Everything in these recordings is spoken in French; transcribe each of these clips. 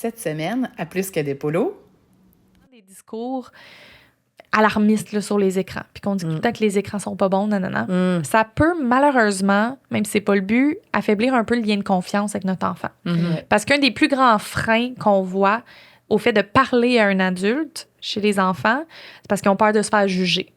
Cette semaine, à Plus que des polos, des discours alarmistes là, sur les écrans, puis qu'on dit tout le temps que les écrans sont pas bons, nanana. Ça peut malheureusement, même si c'est pas le but, affaiblir un peu le lien de confiance avec notre enfant. Parce qu'un des plus grands freins qu'on voit au fait de parler à un adulte chez les enfants, c'est parce qu'ils ont peur de se faire juger.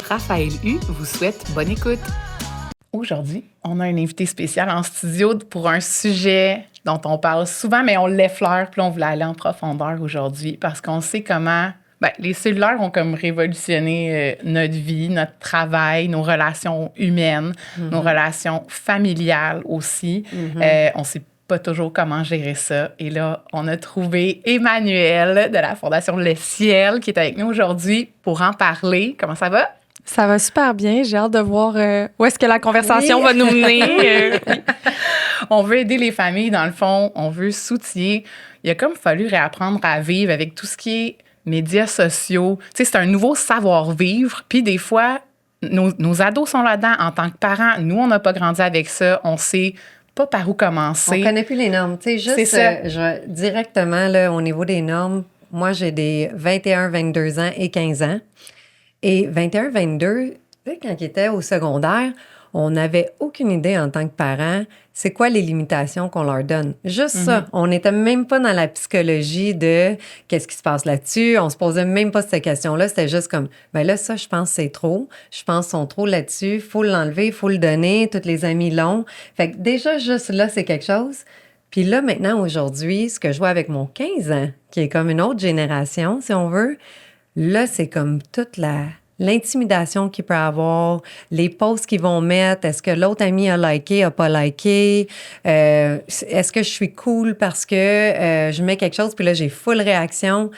Raphaël Hu vous souhaite bonne écoute. Aujourd'hui, on a un invité spécial en studio pour un sujet dont on parle souvent, mais on l'effleure, puis on voulait aller en profondeur aujourd'hui parce qu'on sait comment les cellulaires ont comme révolutionné notre vie, notre travail, nos relations humaines, nos relations familiales aussi. On sait pas toujours comment gérer ça. Et là, on a trouvé Emmanuelle de la Fondation Le Ciel qui est avec nous aujourd'hui pour en parler. Comment ça va? Ça va super bien. J'ai hâte de voir où est-ce que la conversation va nous mener. On veut aider les familles, dans le fond. On veut s'outiller. Il a comme fallu réapprendre à vivre avec tout ce qui est médias sociaux. Tu sais, c'est un nouveau savoir-vivre. Puis des fois, nos ados sont là-dedans. En tant que parents, nous, on n'a pas grandi avec ça. On sait pas par où commencer. On connaît plus les normes. Tu sais, juste directement, là, au niveau des normes, moi, j'ai des 21, 22 ans et 15 ans. Et 21, 22, tu sais, quand ils étaient au secondaire, on n'avait aucune idée en tant que parents, c'est quoi les limitations qu'on leur donne. Juste ça. On n'était même pas dans la psychologie de qu'est-ce qui se passe là-dessus. On se posait même pas cette question-là. C'était juste comme, là, ça, je pense que c'est trop. Je pense qu'ils sont trop là-dessus. Faut l'enlever, faut le donner. Tous les amis l'ont. Fait que déjà, juste là, c'est quelque chose. Puis là, maintenant, aujourd'hui, ce que je vois avec mon 15 ans, qui est comme une autre génération, si on veut, là, c'est comme toute l'intimidation qu'il peut avoir, les posts qu'ils vont mettre, est-ce que l'autre ami a liké, a pas liké, est-ce que je suis cool parce que je mets quelque chose, puis là, j'ai full réaction.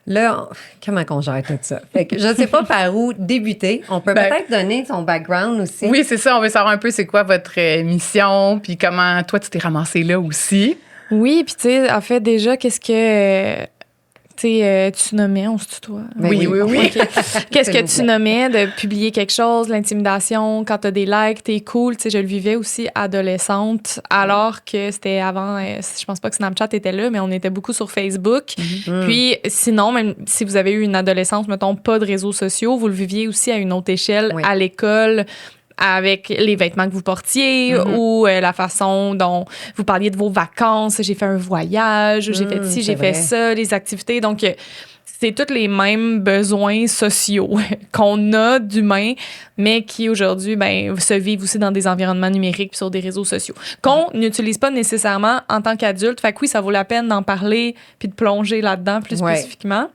Là, comment qu'on gère tout ça? Fait que je sais pas par où débuter. On peut peut-être donner son background aussi. Oui, c'est ça. On veut savoir un peu c'est quoi votre mission, puis comment toi, tu t'es ramassé là aussi. Oui, puis tu sais, en fait, déjà, qu'est-ce que... tu nommais, on se tutoie. Oui. Okay. Qu'est-ce que tu nommais de publier quelque chose, l'intimidation, quand t'as des likes, t'es cool. Tu sais, je le vivais aussi adolescente, alors que c'était avant, je pense pas que Snapchat était là, mais on était beaucoup sur Facebook. Puis sinon, même si vous avez eu une adolescence, mettons, pas de réseaux sociaux, vous le viviez aussi à une autre échelle, à l'école, avec les vêtements que vous portiez ou la façon dont vous parliez de vos vacances. J'ai fait un voyage, j'ai fait ci, j'ai fait ça, les activités. Donc, c'est tous les mêmes besoins sociaux qu'on a d'humains, mais qui aujourd'hui se vivent aussi dans des environnements numériques puis sur des réseaux sociaux, qu'on n'utilise pas nécessairement en tant qu'adulte. Fait que oui, ça vaut la peine d'en parler puis de plonger là-dedans plus spécifiquement.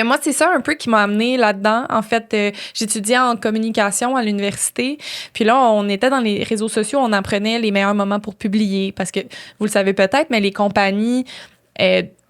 Moi, c'est ça un peu qui m'a amenée là-dedans. En fait, j'étudiais en communication à l'université. Puis là, on était dans les réseaux sociaux, on apprenait les meilleurs moments pour publier. Parce que, vous le savez peut-être, mais les compagnies...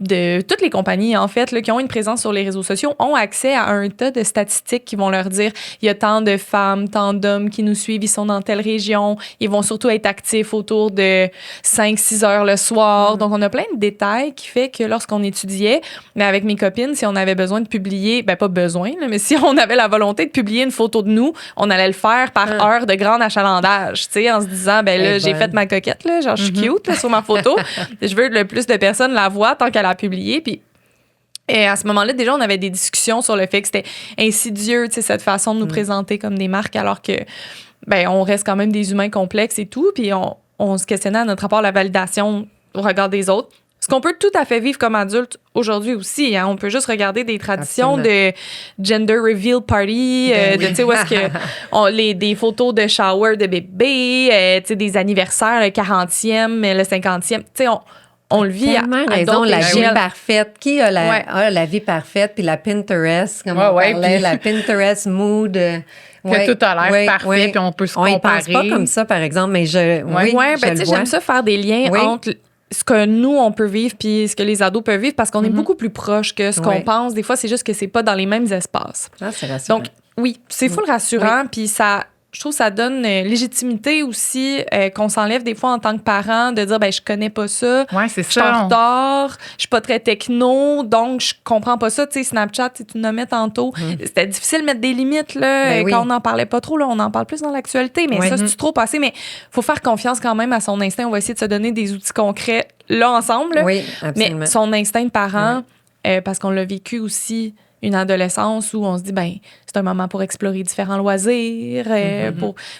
de toutes les compagnies, en fait, là, qui ont une présence sur les réseaux sociaux, ont accès à un tas de statistiques qui vont leur dire il y a tant de femmes, tant d'hommes qui nous suivent, ils sont dans telle région, ils vont surtout être actifs autour de 5-6 heures le soir. Donc, on a plein de détails qui fait que lorsqu'on étudiait, mais avec mes copines, si on avait besoin de publier, pas besoin, là, mais si on avait la volonté de publier une photo de nous, on allait le faire par heure de grand achalandage, tu sais, en se disant, j'ai fait ma coquette, là, genre, je suis cute là, sur ma photo. Je veux que le plus de personnes la voient tant qu'elle a publié. Puis et à ce moment-là, déjà, on avait des discussions sur le fait que c'était insidieux, tu sais, cette façon de nous présenter comme des marques, alors que, on reste quand même des humains complexes et tout. Puis on se questionnait à notre rapport à la validation au regard des autres. Ce qu'on peut tout à fait vivre comme adulte aujourd'hui aussi. Hein? On peut juste regarder des traditions de gender reveal party, tu sais, où est-ce que des photos de shower de bébé, tu sais, des anniversaires, le 40e, le 50e. Tu sais, on le vit à d'autres la échelles. vie parfaite. Qui a la vie parfaite? Puis la Pinterest, comme on parlait, la Pinterest mood. Que tout a l'air parfait, puis on peut se comparer. On y pense pas comme ça, par exemple, mais tu sais, j'aime ça faire des liens entre ce que nous, on peut vivre puis ce que les ados peuvent vivre parce qu'on est beaucoup plus proche que ce qu'on pense. Des fois, c'est juste que c'est pas dans les mêmes espaces. Ah, c'est rassurant. Donc, oui, c'est full rassurant, puis ça je trouve que ça donne légitimité aussi qu'on s'enlève des fois en tant que parent de dire, ben je connais pas ça. Ouais, c'est ça. Je suis en retard, je suis pas très techno, donc je comprends pas ça. Tu sais, Snapchat, tu nommais tantôt. C'était difficile de mettre des limites, là, quand on n'en parlait pas trop. Là, on en parle plus dans l'actualité, mais ça, c'est trop passé. Mais faut faire confiance quand même à son instinct. On va essayer de se donner des outils concrets là, ensemble. Là. Oui, absolument. Mais son instinct de parent, parce qu'on l'a vécu aussi, une adolescence où on se dit, ben c'est un moment pour explorer différents loisirs,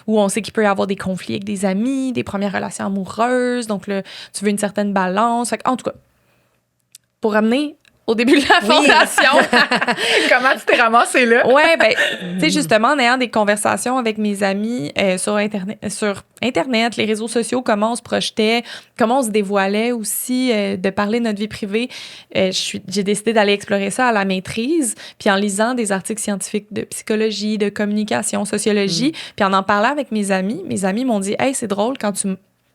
où on sait qu'il peut y avoir des conflits avec des amis, des premières relations amoureuses. Donc, là, tu veux une certaine balance. Fait en tout cas, pour ramener au début de la fondation. Comment tu t'es ramassée là? Oui, ben, tu sais, justement, en ayant des conversations avec mes amis sur Internet, les réseaux sociaux, comment on se projetait, comment on se dévoilait aussi, de parler de notre vie privée, j'ai décidé d'aller explorer ça à la maîtrise, puis en lisant des articles scientifiques de psychologie, de communication, sociologie, puis en parlant avec mes amis m'ont dit « Hey, c'est drôle,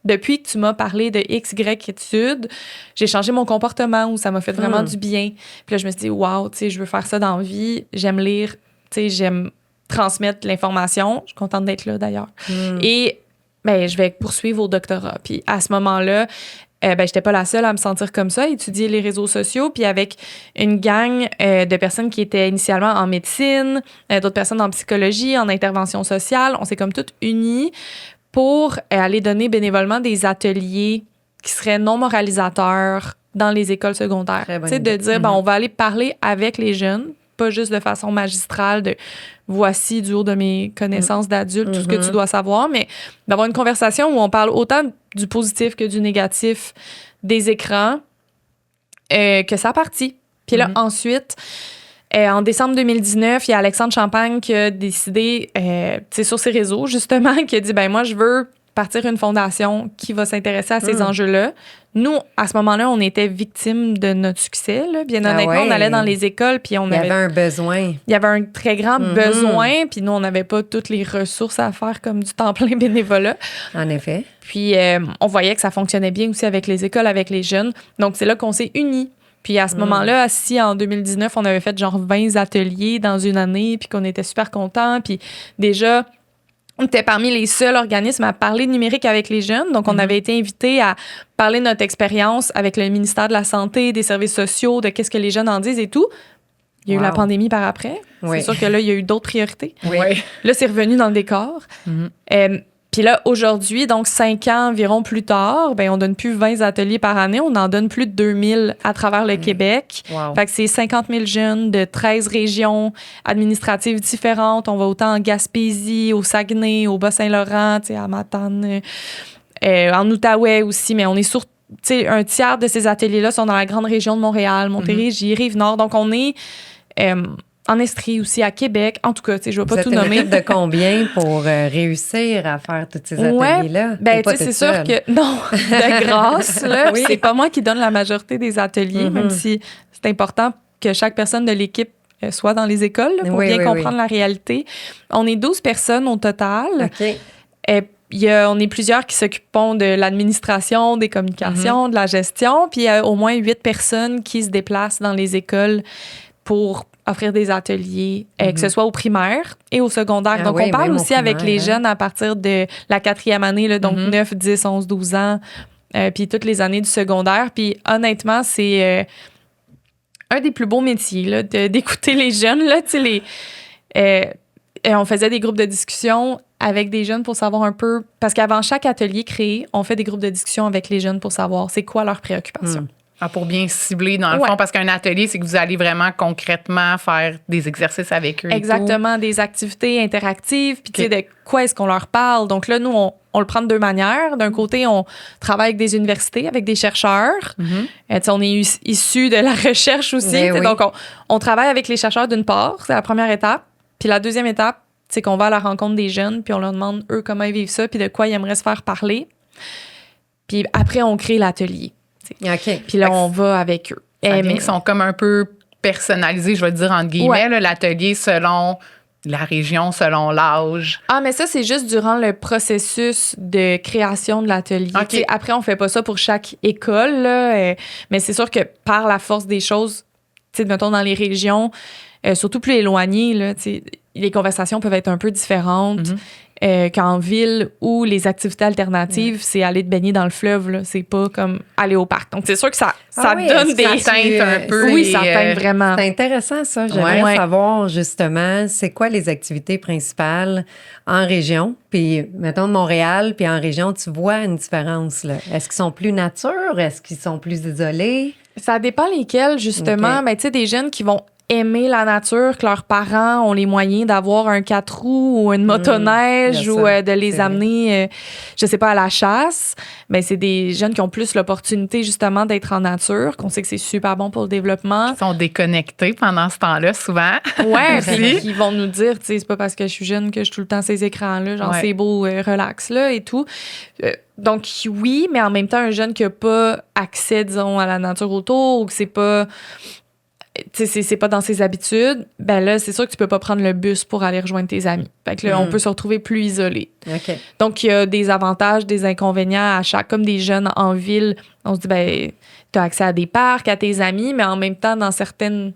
depuis que tu m'as parlé de X, Y études, j'ai changé mon comportement ou ça m'a fait vraiment du bien. » Puis là, je me suis dit, wow, tu sais, je veux faire ça dans la vie. J'aime lire, tu sais, j'aime transmettre l'information. Je suis contente d'être là, d'ailleurs. Et ben, je vais poursuivre au doctorat. Puis à ce moment-là, ben, j'étais pas la seule à me sentir comme ça, à étudier les réseaux sociaux. Puis avec une gang de personnes qui étaient initialement en médecine, d'autres personnes en psychologie, en intervention sociale, on s'est comme toutes unies pour aller donner bénévolement des ateliers qui seraient non moralisateurs dans les écoles secondaires. Tu sais, de dire, ben, on va aller parler avec les jeunes, pas juste de façon magistrale de voici du haut de mes connaissances d'adulte tout ce que tu dois savoir, mais d'avoir une conversation où on parle autant du positif que du négatif des écrans, que ça partit. Puis là, ensuite, en décembre 2019, il y a Alexandre Champagne qui a décidé, sur ses réseaux, justement, qui a dit, ben moi, je veux partir une fondation qui va s'intéresser à ces enjeux-là. Nous, à ce moment-là, on était victimes de notre succès. Là. Bien honnêtement, on allait dans les écoles, puis il y avait un besoin. Il y avait un très grand besoin, puis nous, on n'avait pas toutes les ressources à faire comme du temps plein bénévolat. En effet. Puis on voyait que ça fonctionnait bien aussi avec les écoles, avec les jeunes. Donc, c'est là qu'on s'est unis. Puis à ce moment-là, si en 2019, on avait fait genre 20 ateliers dans une année, puis qu'on était super contents, puis déjà, on était parmi les seuls organismes à parler de numérique avec les jeunes. Donc, on avait été invités à parler de notre expérience avec le ministère de la Santé, des services sociaux, de qu'est-ce que les jeunes en disent et tout. Il y a eu la pandémie par après. C'est sûr que là, il y a eu d'autres priorités. Là, c'est revenu dans le décor. Puis là, aujourd'hui, donc 5 ans environ plus tard, ben on donne plus 20 ateliers par année, on en donne plus de 2000 à travers le Québec. Fait que c'est 50 000 jeunes de 13 régions administratives différentes. On va autant en Gaspésie, au Saguenay, au Bas-Saint-Laurent, à Matane, en Outaouais aussi, mais on est sur, un tiers de ces ateliers-là sont dans la grande région de Montréal, Montérégie, Rive-Nord. Donc, on est... en Estrie aussi, à Québec. En tout cas, je ne vais pas tout nommer. Vous êtes une équipe de combien pour réussir à faire tous ces ateliers-là? Ben, c'est sûr que... Non, de grâce, là. C'est pas moi qui donne la majorité des ateliers, même si c'est important que chaque personne de l'équipe soit dans les écoles là, pour bien comprendre la réalité. On est 12 personnes au total. OK. On est plusieurs qui s'occupent de l'administration, des communications, de la gestion, puis il y a au moins 8 personnes qui se déplacent dans les écoles pour offrir des ateliers, que ce soit au primaire et au secondaire. Donc, on parle aussi avec les jeunes à partir de la 4e année, là, donc 9, 10, 11, 12 ans, puis toutes les années du secondaire. Puis honnêtement, c'est un des plus beaux métiers, là, d'écouter les jeunes. Là, on faisait des groupes de discussion avec des jeunes pour savoir un peu... Parce qu'avant chaque atelier créé, on fait des groupes de discussion avec les jeunes pour savoir c'est quoi leurs préoccupations. Pour bien cibler, dans le fond, parce qu'un atelier, c'est que vous allez vraiment concrètement faire des exercices avec eux. Exactement, des activités interactives, puis de quoi est-ce qu'on leur parle. Donc là, nous, on le prend de 2 manières. D'un côté, on travaille avec des universités, avec des chercheurs. On est issus de la recherche aussi. Donc, on travaille avec les chercheurs d'une part, c'est la première étape. Puis la deuxième étape, c'est qu'on va à la rencontre des jeunes, puis on leur demande, eux, comment ils vivent ça, puis de quoi ils aimeraient se faire parler. Puis après, on crée l'atelier. Puis là, on va avec eux. Ils sont comme un peu personnalisés, je vais dire, entre guillemets, là, l'atelier selon la région, selon l'âge. Ah, mais ça, c'est juste durant le processus de création de l'atelier. Après, on fait pas ça pour chaque école, là, mais c'est sûr que par la force des choses, mettons dans les régions, surtout plus éloignées, là, les conversations peuvent être un peu différentes. qu'en ville où les activités alternatives, c'est aller te baigner dans le fleuve, là. C'est pas comme aller au parc. Donc, c'est sûr que ça donne des teintes un peu. Oui, ça teinte vraiment. C'est intéressant, ça. J'aimerais savoir, justement, c'est quoi les activités principales en région? Puis, mettons, de Montréal, puis en région, tu vois une différence, là. Est-ce qu'ils sont plus nature? Est-ce qu'ils sont plus isolés? Ça dépend lesquels, justement. Ben, tu sais, des jeunes qui vont aimer la nature, que leurs parents ont les moyens d'avoir un 4 roues ou une motoneige ou de les amener, je sais pas, à la chasse. Mais c'est des jeunes qui ont plus l'opportunité, justement, d'être en nature, qu'on sait que c'est super bon pour le développement. Ils sont déconnectés pendant ce temps-là, souvent. Ouais, puis ils vont nous dire, tu sais, c'est pas parce que je suis jeune que je suis tout le temps ces écrans-là, genre c'est beau, relax, là, et tout. Donc, oui, mais en même temps, un jeune qui n'a pas accès, disons, à la nature autour ou que c'est pas... Tu sais, c'est pas dans ses habitudes, ben là, c'est sûr que tu peux pas prendre le bus pour aller rejoindre tes amis. Fait que là, on peut se retrouver plus isolé. Okay. Donc, il y a des avantages, des inconvénients à chaque... Comme des jeunes en ville, on se dit, ben, t'as accès à des parcs, à tes amis, mais en même temps, dans certains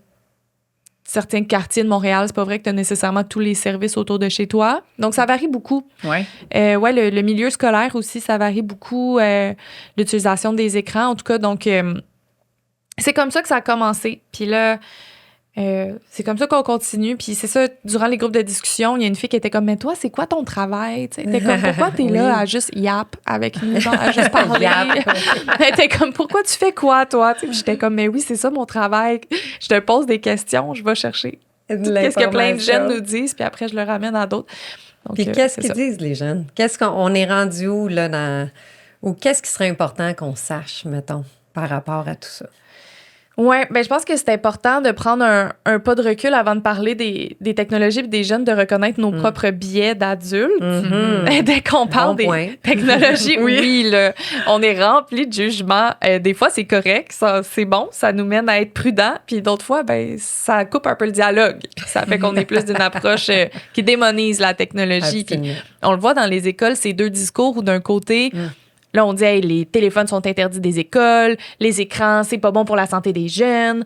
quartiers de Montréal, c'est pas vrai que tu as nécessairement tous les services autour de chez toi. Donc, ça varie beaucoup. Ouais. Le milieu scolaire aussi, ça varie beaucoup. L'utilisation des écrans, en tout cas. Donc, c'est comme ça que ça a commencé. Puis là, c'est comme ça qu'on continue. Puis c'est ça, durant les groupes de discussion, il y a une fille qui était comme, mais toi, c'est quoi ton travail? T'sais, t'es comme, pourquoi t'es là à juste yap avec nous, genre, à juste parler? Elle était comme, pourquoi tu fais quoi, toi? Puis j'étais comme, mais oui, c'est ça mon travail. Je te pose des questions, je vais chercher qu'est-ce que plein de jeunes nous disent, puis après, je le ramène à d'autres. Donc, puis qu'est-ce qu'ils disent, les jeunes? Qu'est-ce qu'on est rendu où, là, ou qu'est-ce qui serait important qu'on sache, mettons, par rapport à tout ça? Oui, ben je pense que c'est important de prendre un pas de recul avant de parler des technologies et des jeunes, de reconnaître nos propres biais d'adultes. Dès qu'on parle des technologies, oui, là, on est rempli de jugements. Des fois, c'est correct, ça, c'est bon, ça nous mène à être prudents. Puis d'autres fois, ben ça coupe un peu le dialogue. Ça fait qu'on est plus d'une approche qui démonise la technologie. Puis on le voit dans les écoles, ces deux discours où d'un côté... Là, on dit, hey, les téléphones sont interdits des écoles, les écrans, c'est pas bon pour la santé des jeunes.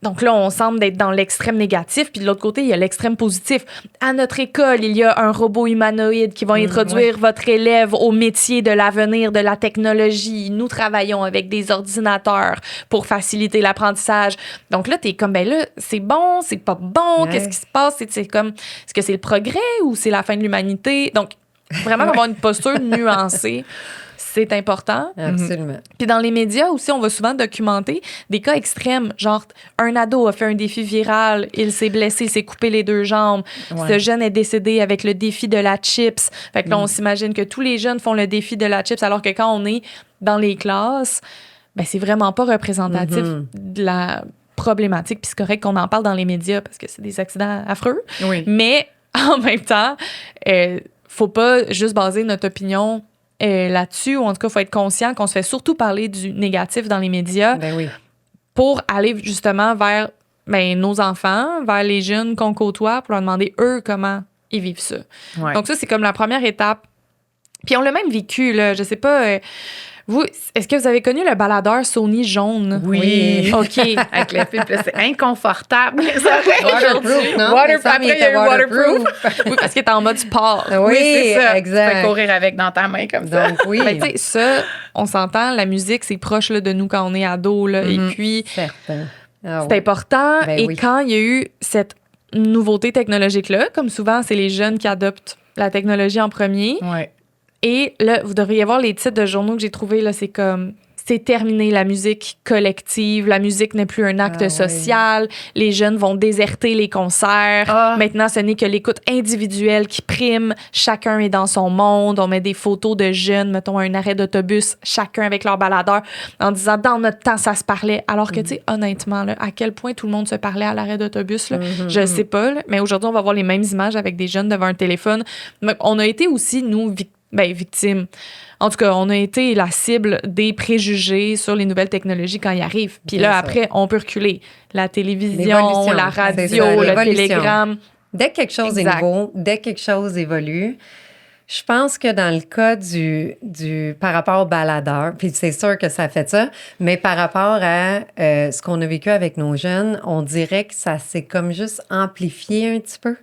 Donc là, on semble d'être dans l'extrême négatif. Puis de l'autre côté, il y a l'extrême positif. À notre école, il y a un robot humanoïde qui va introduire votre élève au métier de l'avenir de la technologie. Nous travaillons avec des ordinateurs pour faciliter l'apprentissage. Donc là, t'es comme, ben là, c'est bon, c'est pas bon, qu'est-ce qui se passe? C'est comme, est-ce que c'est le progrès ou c'est la fin de l'humanité? Donc, vraiment avoir une posture nuancée. C'est important. Absolument. Puis dans les médias aussi, on va souvent documenter des cas extrêmes, genre un ado a fait un défi viral, il s'est blessé, il s'est coupé les 2 jambes. Ce jeune est décédé avec le défi de la chips. Fait que là, on s'imagine que tous les jeunes font le défi de la chips, alors que quand on est dans les classes, ben c'est vraiment pas représentatif de la problématique. Puis c'est correct qu'on en parle dans les médias parce que c'est des accidents affreux. Oui. Mais en même temps, faut pas juste baser notre opinion là-dessus, ou en tout cas, il faut être conscient qu'on se fait surtout parler du négatif dans les médias pour aller justement vers nos enfants, vers les jeunes qu'on côtoie, pour leur demander, eux, comment ils vivent ça. Ouais. Donc ça, c'est comme la première étape. Puis on l'a même vécu, là, je sais pas... vous, est-ce que vous avez connu le baladeur Sony jaune? Oui. OK. Avec le fil, c'est inconfortable. Waterproof, non? Waterproof. Après, il y a eu waterproof. Oui, parce qu'il est en mode sport. Oui, c'est ça. Exact. Tu peux courir avec dans ta main comme ça. Donc, oui. Mais tu sais, ça, on s'entend, la musique, c'est proche là, de nous quand on est ado. Là, et puis, c'est important. Et quand il y a eu cette nouveauté technologique-là, comme souvent, c'est les jeunes qui adoptent la technologie en premier. Ouais. Et là, vous devriez voir les titres de journaux que j'ai trouvés, là, c'est comme... C'est terminé, la musique collective. La musique n'est plus un acte social. Les jeunes vont déserter les concerts. Maintenant, ce n'est que l'écoute individuelle qui prime. Chacun est dans son monde. On met des photos de jeunes, mettons, à un arrêt d'autobus, chacun avec leur baladeur, en disant, dans notre temps, ça se parlait. Alors que, tu sais, honnêtement, là, à quel point tout le monde se parlait à l'arrêt d'autobus, là, je ne sais pas. Là, mais aujourd'hui, on va voir les mêmes images avec des jeunes devant un téléphone. Mais on a été aussi, nous, victimes. En tout cas, on a été la cible des préjugés sur les nouvelles technologies quand ils arrivent. Puis là, après, on peut reculer. La télévision, la radio, le télégramme. Dès que quelque chose est nouveau, dès que quelque chose évolue, Je pense que dans le cas par rapport au baladeur, puis c'est sûr que ça fait ça, mais par rapport à ce qu'on a vécu avec nos jeunes, on dirait que ça s'est comme juste amplifié un petit peu.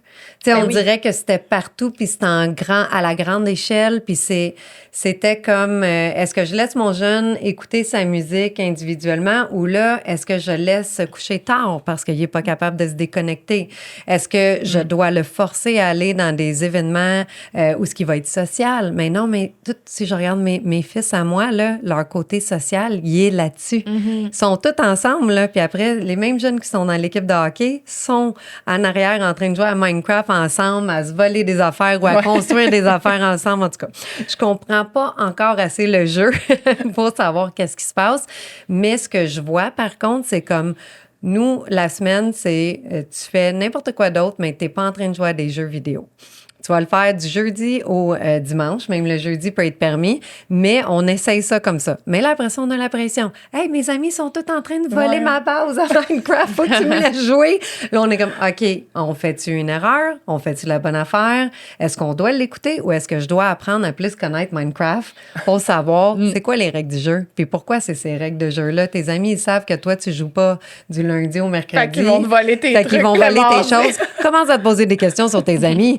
Tu sais, on dirait que c'était partout, puis c'était à la grande échelle, puis c'était comme, est-ce que je laisse mon jeune écouter sa musique individuellement ou là, est-ce que je laisse se coucher tard parce qu'il n'est pas capable de se déconnecter? Est-ce que je dois le forcer à aller dans des événements où ce qui va être social? Mais non, mais si je regarde mes fils à moi, là, leur côté social, il est là-dessus. Ils sont tous ensemble, là, puis après, les mêmes jeunes qui sont dans l'équipe de hockey sont en arrière en train de jouer à Minecraft ensemble, à se voler des affaires ou à construire des affaires ensemble. En tout cas, je comprends pas encore assez le jeu pour savoir qu'est-ce qui se passe. Mais ce que je vois, par contre, c'est comme nous, la semaine, c'est tu fais n'importe quoi d'autre, mais tu n'es pas en train de jouer à des jeux vidéo. Tu vas le faire du jeudi au dimanche, même le jeudi peut être permis, mais on essaye ça comme ça. Mais là, après ça, on a la pression. « Hey, mes amis sont tous en train de voler ma pause à Minecraft, faut que tu me laisses jouer. » Là, on est comme « OK, on fait-tu une erreur? On fait-tu la bonne affaire? Est-ce qu'on doit l'écouter ou est-ce que je dois apprendre à plus connaître Minecraft pour savoir c'est quoi les règles du jeu? Puis pourquoi c'est ces règles de jeu-là? Tes amis, ils savent que toi, tu joues pas du lundi au mercredi. Fait qu'ils vont te voler tes trucs. Fait qu'ils vont voler tes choses. Commence à te poser des questions sur tes amis.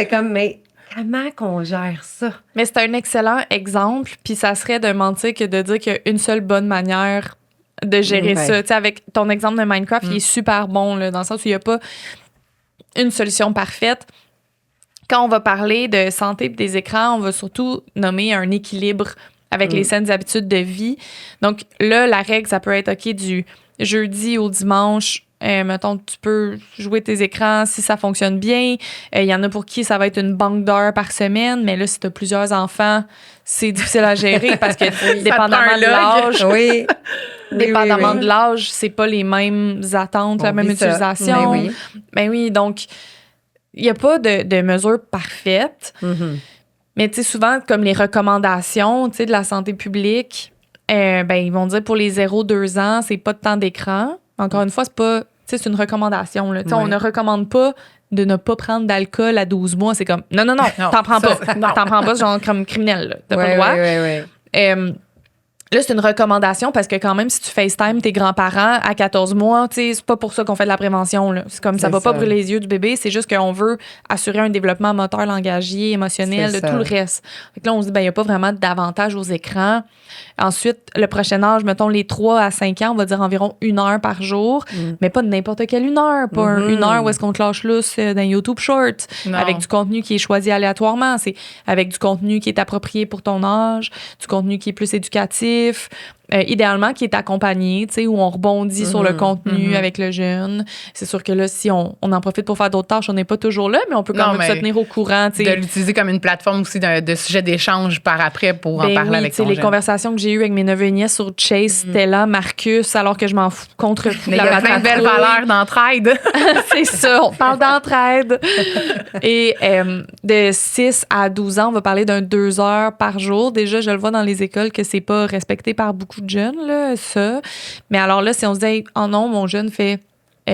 C'est comme, mais comment qu'on gère ça? Mais c'est un excellent exemple, puis ça serait de mentir que de dire qu'il y a une seule bonne manière de gérer ça. Tu sais, avec ton exemple de Minecraft, il est super bon, là, dans le sens où il n'y a pas une solution parfaite. Quand on va parler de santé et des écrans, on va surtout nommer un équilibre avec les saines habitudes de vie. Donc là, la règle, ça peut être, OK, du jeudi au dimanche, mettons, tu peux jouer tes écrans si ça fonctionne bien. Il y en a pour qui ça va être une banque d'heures par semaine, mais là, si tu as plusieurs enfants, c'est difficile à gérer parce que dépendamment de l'âge, dépendamment de l'âge, c'est pas les mêmes attentes, la même utilisation. Ben oui, donc il n'y a pas de mesure parfaite. Mais tu sais, souvent, comme les recommandations, tu sais, de la santé publique, ben ils vont dire pour les 0-2 ans, c'est pas de temps d'écran. Encore une fois, c'est pas, tu sais, c'est une recommandation, là. On ne recommande pas de ne pas prendre d'alcool à 12 mois. C'est comme, non, t'en prends pas. T'en prends pas, genre, comme criminel, là. T'as pas le droit. Là, c'est une recommandation parce que quand même, si tu FaceTime tes grands-parents à 14 mois, tu sais, c'est pas pour ça qu'on fait de la prévention, là. C'est comme, ça va pas brûler les yeux du bébé, c'est juste qu'on veut assurer un développement moteur, langagier, émotionnel, de tout le reste. Fait que là, on se dit, ben, il y a pas vraiment d'avantage aux écrans. Ensuite, le prochain âge, mettons les 3 à 5 ans, on va dire environ 1 heure par jour, mais pas de n'importe quelle 1 heure. Pas une heure où est-ce qu'on te lâche lousse dans YouTube Short, avec du contenu qui est choisi aléatoirement. C'est avec du contenu qui est approprié pour ton âge, du contenu qui est plus éducatif, idéalement qui est accompagné, tu sais, où on rebondit sur le contenu avec le jeune. C'est sûr que là, si on en profite pour faire d'autres tâches, on n'est pas toujours là, mais on peut quand même se tenir au courant. Tu sais. De l'utiliser comme une plateforme aussi de sujet d'échange par après pour en parler avec ton les jeune. Conversations que j'ai eues avec mes neveux et nièces sur Chase, Stella, Marcus, alors que je m'en fous contre mais il y a plein de belles valeurs d'entraide. C'est ça, on parle d'entraide. Et de 6 à 12 ans, on va parler d'un 2 heures par jour. Déjà, je le vois dans les écoles que c'est pas respecté par beaucoup de jeunes, là, ça. Mais alors là, si on se dit, hey, oh non, mon jeune fait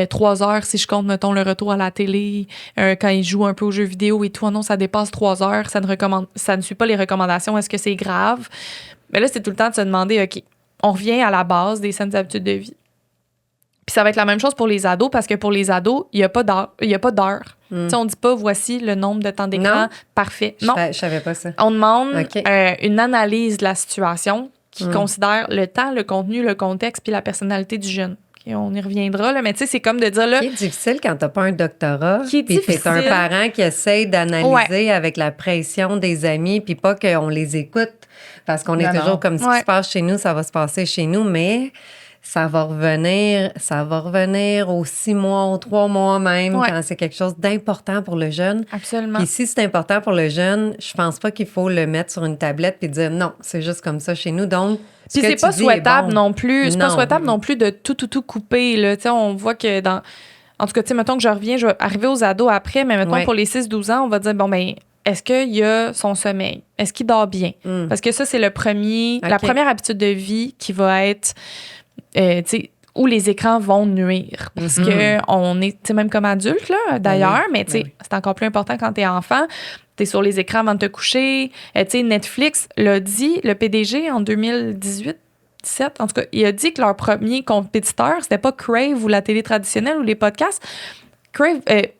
3 heures, si je compte, mettons, le retour à la télé, quand il joue un peu aux jeux vidéo et tout, oh non, ça dépasse 3 heures, ça ne suit pas les recommandations, est-ce que c'est grave? Mais là, c'est tout le temps de se demander, OK, on revient à la base des saines habitudes de vie. Puis ça va être la même chose pour les ados, parce que pour les ados, il n'y a pas d'heure. Tu sais, on ne dit pas, voici le nombre de temps d'écran parfait. Non, je savais pas ça. On demande une analyse de la situation qui considère le temps, le contenu, le contexte puis la personnalité du jeune. Okay, on y reviendra, là, mais tu sais, c'est comme de dire... là. C'est difficile quand t'as pas un doctorat, puis t'es un parent qui essaie d'analyser avec la pression des amis, puis pas qu'on les écoute, parce qu'on est toujours comme ce qui se passe chez nous, ça va se passer chez nous, mais... Ça va revenir aux 6 mois, aux 3 mois même, quand c'est quelque chose d'important pour le jeune. Absolument. Puis si c'est important pour le jeune, je pense pas qu'il faut le mettre sur une tablette puis dire non, c'est juste comme ça chez nous. Donc, puis c'est pas souhaitable non plus. C'est pas souhaitable non plus de tout couper. Là. Tu sais, on voit que dans... En tout cas, tu sais, mettons que je vais arriver aux ados après, mais mettons pour les 6-12 ans, on va dire, bon, ben est-ce qu'il y a son sommeil? Est-ce qu'il dort bien? Parce que ça, c'est la première habitude de vie qui va être... tu sais, où les écrans vont nuire. Parce que on est, tu sais, même comme adulte, là, d'ailleurs, mais tu sais, c'est encore plus important quand t'es enfant. T'es sur les écrans avant de te coucher. Tu sais, Netflix l'a dit, le PDG, en 2018, en tout cas, il a dit que leur premier compétiteur, c'était pas Crave ou la télé traditionnelle ou les podcasts.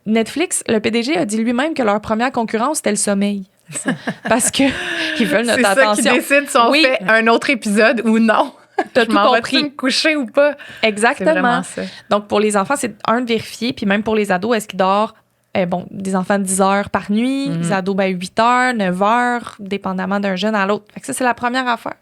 Netflix, le PDG a dit lui-même que leur première concurrence, c'était le sommeil. Parce que ils veulent notre attention. C'est ça qui décide si on fait un autre épisode ou non. T'as tout compris. Me coucher ou pas? Exactement. C'est vraiment ça. Donc, pour les enfants, c'est de vérifier. Puis même pour les ados, est-ce qu'ils dorment des enfants 10 heures par nuit, les ados 8 heures, 9 heures, dépendamment d'un jeune à l'autre. Fait que ça, c'est la première affaire.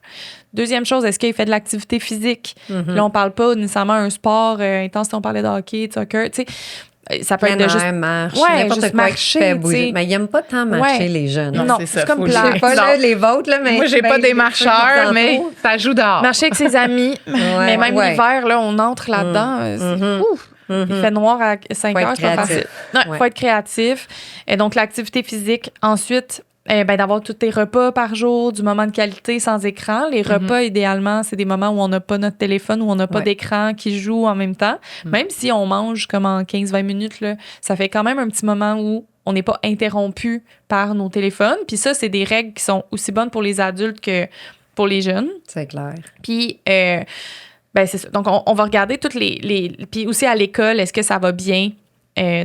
Deuxième chose, est-ce qu'il fait de l'activité physique? Là, on parle pas nécessairement d'un sport intense, si on parlait de hockey, de soccer, tu sais. Ça peut être de juste marche, n'importe juste quoi marcher, qui fait bouger. Mais ils n'aiment pas tant marcher, les jeunes. Non, c'est comme plat. Je sais pas là, les vôtres, là, mais... Moi, j'ai pas des marcheurs, mais ça joue dehors. Marcher avec ses amis. Mais même l'hiver, là, on entre là-dedans. Ouf! Il fait noir à 5 heures, c'est pas facile. Il faut être créatif. Et donc, l'activité physique. Ensuite, d'avoir tous tes repas par jour, du moment de qualité sans écran. Les repas, idéalement, c'est des moments où on n'a pas notre téléphone, où on n'a pas d'écran qui joue en même temps. Même si on mange comme en 15-20 minutes, là, ça fait quand même un petit moment où on n'est pas interrompu par nos téléphones. Puis ça, c'est des règles qui sont aussi bonnes pour les adultes que pour les jeunes. C'est clair. Puis... c'est ça. Donc, on va regarder toutes les... Puis aussi à l'école, est-ce que ça va bien?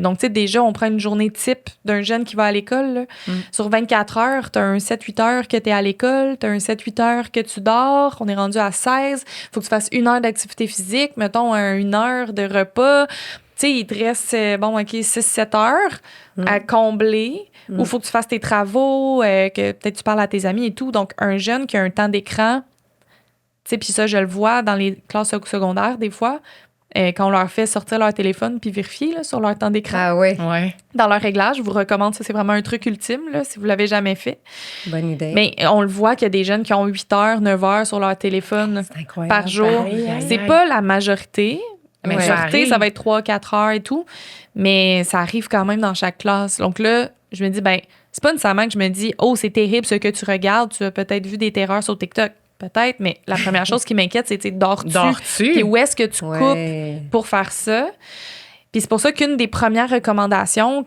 Donc, tu sais, déjà, on prend une journée type d'un jeune qui va à l'école. Là. Sur 24 heures, tu as un 7-8 heures que tu es à l'école, tu as un 7-8 heures que tu dors. On est rendu à 16. Il faut que tu fasses 1 heure d'activité physique, mettons 1 heure de repas. Tu sais, il te reste, 6-7 heures à combler. Ou il faut que tu fasses tes travaux, que peut-être tu parles à tes amis et tout. Donc, un jeune qui a un temps d'écran... Puis ça, je le vois dans les classes secondaires, des fois, quand on leur fait sortir leur téléphone puis vérifier là, sur leur temps d'écran. Ah oui. Dans leur réglage, je vous recommande ça. C'est vraiment un truc ultime, là, si vous l'avez jamais fait. Bonne idée. Mais on le voit qu'il y a des jeunes qui ont 8 heures, 9 heures sur leur téléphone par jour. C'est pas la majorité. La majorité, ça va être 3-4 heures et tout. Mais ça arrive quand même dans chaque classe. Donc là, je me dis, c'est pas nécessairement que je me dis, oh, c'est terrible ce que tu regardes. Tu as peut-être vu des terreurs sur TikTok. Peut-être, mais la première chose qui m'inquiète, c'est, dors-tu? Puis où est-ce que tu coupes pour faire ça? Puis c'est pour ça qu'une des premières recommandations,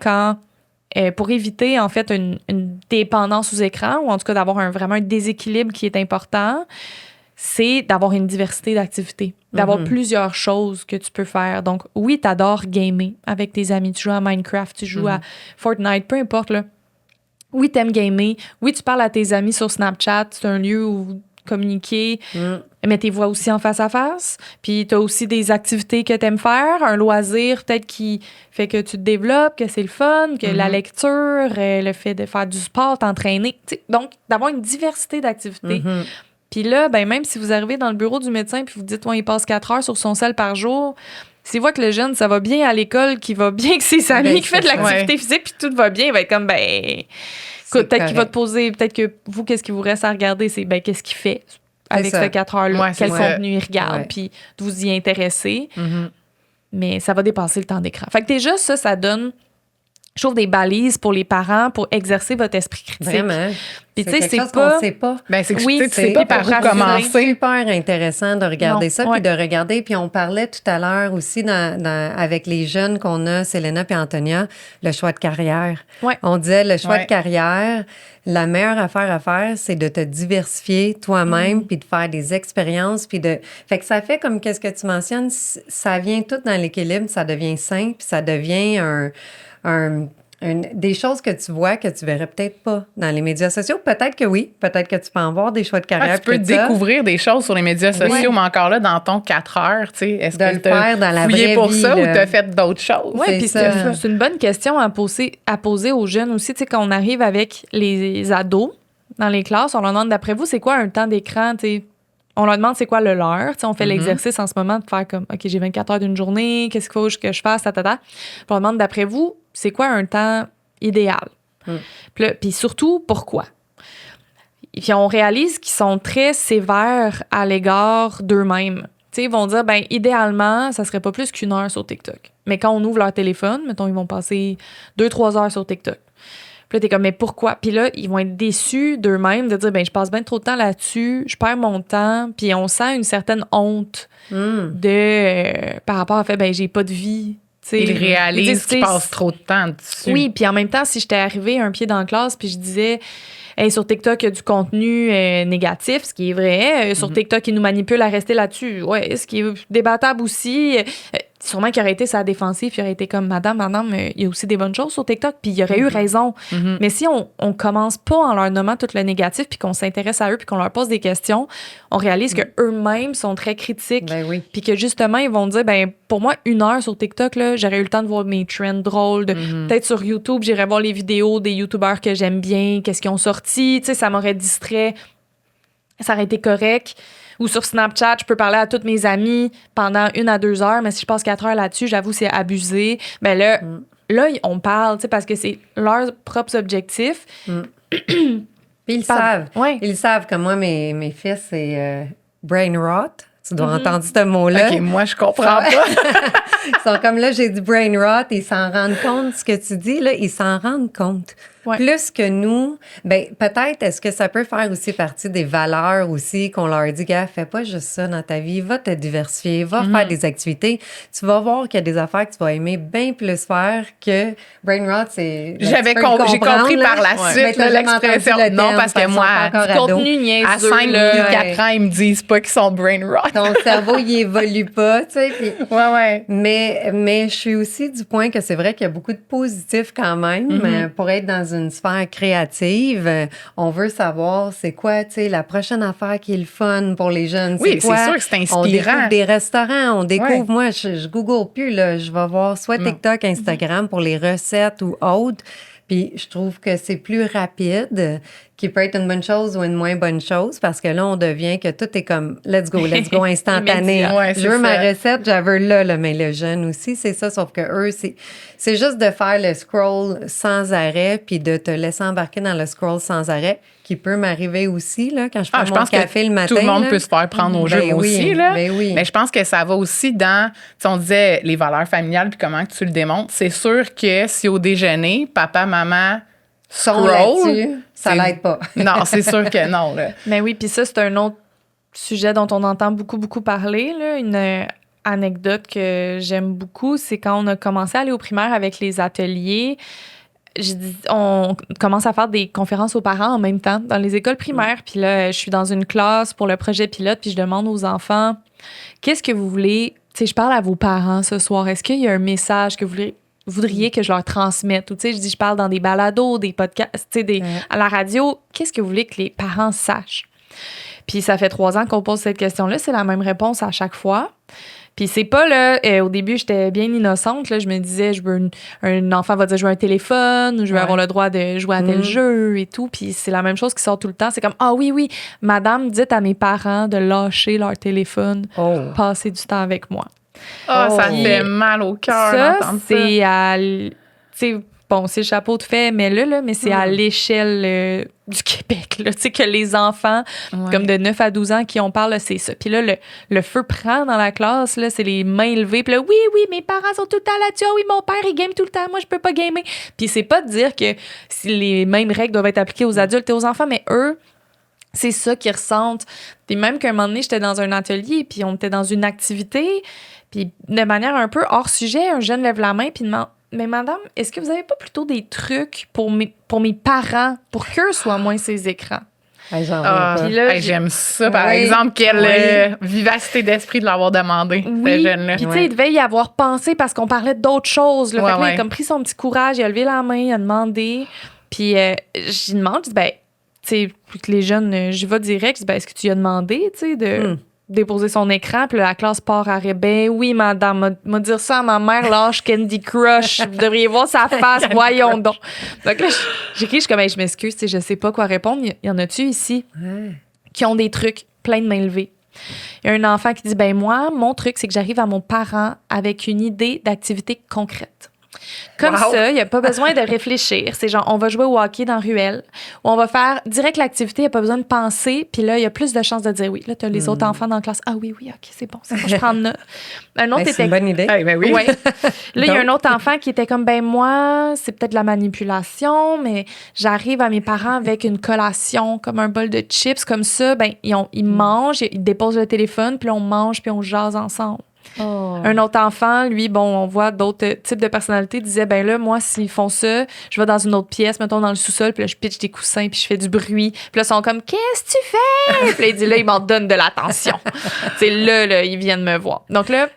pour éviter, en fait, une dépendance aux écrans, ou en tout cas d'avoir vraiment un déséquilibre qui est important, c'est d'avoir une diversité d'activités, d'avoir plusieurs choses que tu peux faire. Donc, oui, tu adores gamer avec tes amis. Tu joues à Minecraft, tu joues à Fortnite, peu importe, là. Oui, t'aimes gamer. Oui, tu parles à tes amis sur Snapchat. C'est un lieu où communiquer, mais tu les vois aussi en face à face. Puis tu as aussi des activités que tu aimes faire, un loisir peut-être qui fait que tu te développes, que c'est le fun, que la lecture, le fait de faire du sport, t'entraîner. Donc, d'avoir une diversité d'activités. Puis là, même si vous arrivez dans le bureau du médecin puis vous dites, il passe 4 heures sur son cell par jour, s'il voit que le jeune, ça va bien à l'école, qu'il va bien que ses amis, qu'il fait de l'activité physique puis tout va bien, il va être comme, peut-être qu'il va te poser, peut-être que vous, qu'est-ce qui vous reste à regarder, c'est qu'est-ce qu'il fait avec ces 4 heures-là, quel contenu il regarde, puis de vous y intéresser. Mais ça va dépasser le temps d'écran. Fait que déjà, ça donne, je trouve, des balises pour les parents pour exercer votre esprit critique. Vraiment. Puis, tu sais, c'est pas... qu'on sait pas. C'est que tu sais pas par où commencer. C'est super intéressant de regarder ça, puis de regarder. Puis on parlait tout à l'heure aussi avec les jeunes qu'on a, Selena puis Antonia, le choix de carrière. On disait le choix de carrière, la meilleure affaire à faire, c'est de te diversifier toi-même, puis de faire des expériences, puis de... Fait que ça fait comme qu'est-ce que tu mentionnes, ça vient tout dans l'équilibre, ça devient sain, puis ça devient des choses que tu vois que tu verrais peut-être pas dans les médias sociaux. Peut-être que oui. Peut-être que tu peux en voir des choix de carrière. Tu peux découvrir des choses sur les médias sociaux, mais encore là, dans ton 4 heures, tu sais, est-ce que tu as fouillé pour ça ou tu as fait d'autres choses? Oui, puis c'est une bonne question à poser aux jeunes aussi. Tu sais, quand on arrive avec les ados dans les classes, on leur demande, d'après vous, c'est quoi un temps d'écran, tu sais? On leur demande c'est quoi le leur. T'sais, on fait l'exercice en ce moment de faire comme, OK, j'ai 24 heures d'une journée, qu'est-ce qu'il faut que je fasse, Puis on leur demande, d'après vous, c'est quoi un temps idéal? Puis surtout, pourquoi? Puis on réalise qu'ils sont très sévères à l'égard d'eux-mêmes. Ils vont dire, idéalement, ça serait pas plus qu'1 heure sur TikTok. Mais quand on ouvre leur téléphone, mettons, ils vont passer 2-3 heures sur TikTok. Puis là, t'es comme, mais pourquoi? Puis là, ils vont être déçus d'eux-mêmes de dire, ben je passe bien trop de temps là-dessus, je perds mon temps, puis on sent une certaine honte par rapport à fait, ben j'ai pas de vie. T'sais, ils réalisent qu'ils passent trop de temps dessus. Oui, puis en même temps, si j'étais arrivée un pied dans la classe, puis je disais, hey, sur TikTok, il y a du contenu négatif, ce qui est vrai. Sur TikTok, ils nous manipulent à rester là-dessus. Ouais, ce qui est débattable aussi. Sûrement qu'il aurait été sa défensive, il aurait été comme madame, il y a aussi des bonnes choses sur TikTok, puis il aurait eu raison. Mais si on commence pas en leur nommant tout le négatif, puis qu'on s'intéresse à eux, puis qu'on leur pose des questions, on réalise que eux-mêmes sont très critiques, puis que justement, ils vont dire, ben pour moi, 1 heure sur TikTok, là, j'aurais eu le temps de voir mes trends drôles, peut-être sur YouTube, j'irais voir les vidéos des YouTubeurs que j'aime bien, qu'est-ce qu'ils ont sorti, tu sais, ça m'aurait distrait, ça aurait été correct. Ou sur Snapchat, je peux parler à toutes mes amies pendant 1 à 2 heures, mais si je passe 4 heures là-dessus, j'avoue, c'est abusé. Mais là, on parle, tu sais, parce que c'est leurs propres objectifs. Puis ils savent. Ouais. Ils savent que moi, mes fils, c'est brain rot. Tu dois entendre ce mot-là. OK, moi, je comprends pas. Ils sont comme là, j'ai du brain rot, ils s'en rendent compte, ce que tu dis, là, ils s'en rendent compte. Ouais. Plus que nous, ben peut-être, est-ce que ça peut faire aussi partie des valeurs aussi qu'on leur dit, gars, fais pas juste ça dans ta vie, va te diversifier, va faire des activités. Tu vas voir qu'il y a des affaires que tu vas aimer bien plus faire que brain rot, c'est... J'ai compris par la suite l'expression. Non, parce que moi, du contenu niaiseux, à 5 ou 4 ans, ils me disent pas qu'ils sont brain rot. Ton cerveau, il évolue pas, tu sais. Puis... Ouais. Mais je suis aussi du point que c'est vrai qu'il y a beaucoup de positifs quand même pour être dans une sphère créative. On veut savoir c'est quoi, tu sais, la prochaine affaire qui est le fun pour les jeunes. Oui, c'est sûr que c'est inspirant. On découvre des restaurants, on découvre, moi, je google plus, là, je vais voir soit TikTok, Instagram pour les recettes ou autres. Puis je trouve que c'est plus rapide, qui peut être une bonne chose ou une moins bonne chose, parce que là, on devient que tout est comme let's go, instantané. Ouais, je veux ma recette, je veux là, mais le jeune aussi, c'est ça, sauf que eux, c'est juste de faire le scroll sans arrêt, puis de te laisser embarquer dans le scroll sans arrêt, qui peut m'arriver aussi, là, quand je prends mon café le matin. Tout le monde là. peut se faire prendre au jeu aussi, là. Oui. Mais je pense que ça va aussi dans, si on disait les valeurs familiales, puis comment que tu le démontres. C'est sûr que si au déjeuner, papa, maman sont là-dessus, ça l'aide pas. Non, c'est sûr que non, là. Mais oui, puis ça, c'est un autre sujet dont on entend beaucoup parler, là. Une anecdote que j'aime beaucoup, c'est quand on a commencé à aller au primaire avec les ateliers. On commence à faire des conférences aux parents en même temps dans les écoles primaires. Puis là, je suis dans une classe pour le projet pilote, puis je demande aux enfants, qu'est-ce que vous voulez... Tu sais, je parle à vos parents ce soir. Est-ce qu'il y a un message que vous voudriez que je leur transmette? Ou tu sais, je parle dans des balados, des podcasts, tu sais, à la radio. Qu'est-ce que vous voulez que les parents sachent? Puis ça fait 3 ans qu'on pose cette question-là. C'est la même réponse à chaque fois. Puis c'est pas, là, au début, j'étais bien innocente. Là, je me disais, un enfant va dire, je veux un téléphone, ou je veux avoir le droit de jouer à tel jeu et tout. Puis c'est la même chose qui sort tout le temps. C'est comme, ah oui, madame, dites à mes parents de lâcher leur téléphone, passer du temps avec moi. Ça fait mal au cœur d'entendre ça. C'est à... Tu sais, bon, c'est le chapeau de fait, mais mais c'est à l'échelle du Québec, là, tu sais, que les enfants, comme de 9 à 12 ans, qui on parle, c'est ça. Puis là, le feu prend dans la classe, là, c'est les mains levées. Puis là, oui, mes parents sont tout le temps là-dessus. Ah oui, mon père, il game tout le temps. Moi, je peux pas gamer. Puis c'est pas de dire que les mêmes règles doivent être appliquées aux adultes et aux enfants, mais eux, c'est ça qu'ils ressentent. Puis même qu'à un moment donné, j'étais dans un atelier, puis on était dans une activité, puis de manière un peu hors sujet, un jeune lève la main, puis demande, mais madame, est-ce que vous avez pas plutôt des trucs pour mes parents, pour qu'eux soient moins ces écrans? J'aime ça, par exemple, quelle vivacité d'esprit de l'avoir demandé, ce jeune-là. Puis tu sais, il devait y avoir pensé parce qu'on parlait d'autres choses. Là. Fait que là, il a comme pris son petit courage, il a levé la main, il a demandé. Puis j'y demande, je dis, ben, tu sais, plus que les jeunes, j'y vais direct, je dis, ben, est-ce que tu lui as demandé, tu sais, de déposer son écran, puis la classe part à ben oui, madame, m'a dire ça à ma mère, lâche Candy Crush, vous devriez voir sa face, voyons donc. Donc là, j'écris, je suis comme, hey, je m'excuse, je sais pas quoi répondre. Il y en a-tu ici qui ont des trucs plein de mains levées? Il y a un enfant qui dit, ben moi, mon truc, c'est que j'arrive à mon parent avec une idée d'activité concrète. Comme ça, il n'y a pas besoin de réfléchir. C'est genre, on va jouer au hockey dans la ruelle, ou on va faire direct l'activité, il n'y a pas besoin de penser, puis là, il y a plus de chances de dire oui. Là, tu as les autres enfants dans la classe. Ah oui, OK, c'est bon, je prends note. Un autre c'est une bonne idée. oui. Ouais. Là, il y a un autre enfant qui était comme, moi, c'est peut-être de la manipulation, mais j'arrive à mes parents avec une collation, comme un bol de chips, comme ça, ils mangent, ils déposent le téléphone, puis là, on mange, puis on jase ensemble. Oh. Un autre enfant, lui, on voit d'autres types de personnalités, disait, là, moi, s'ils font ça, je vais dans une autre pièce, mettons dans le sous-sol, puis là, je pitche des coussins, puis je fais du bruit. Puis là, ils sont comme, qu'est-ce que tu fais? Puis là, il dit, là, ils m'en donnent de l'attention. C'est là, ils viennent me voir. Donc là,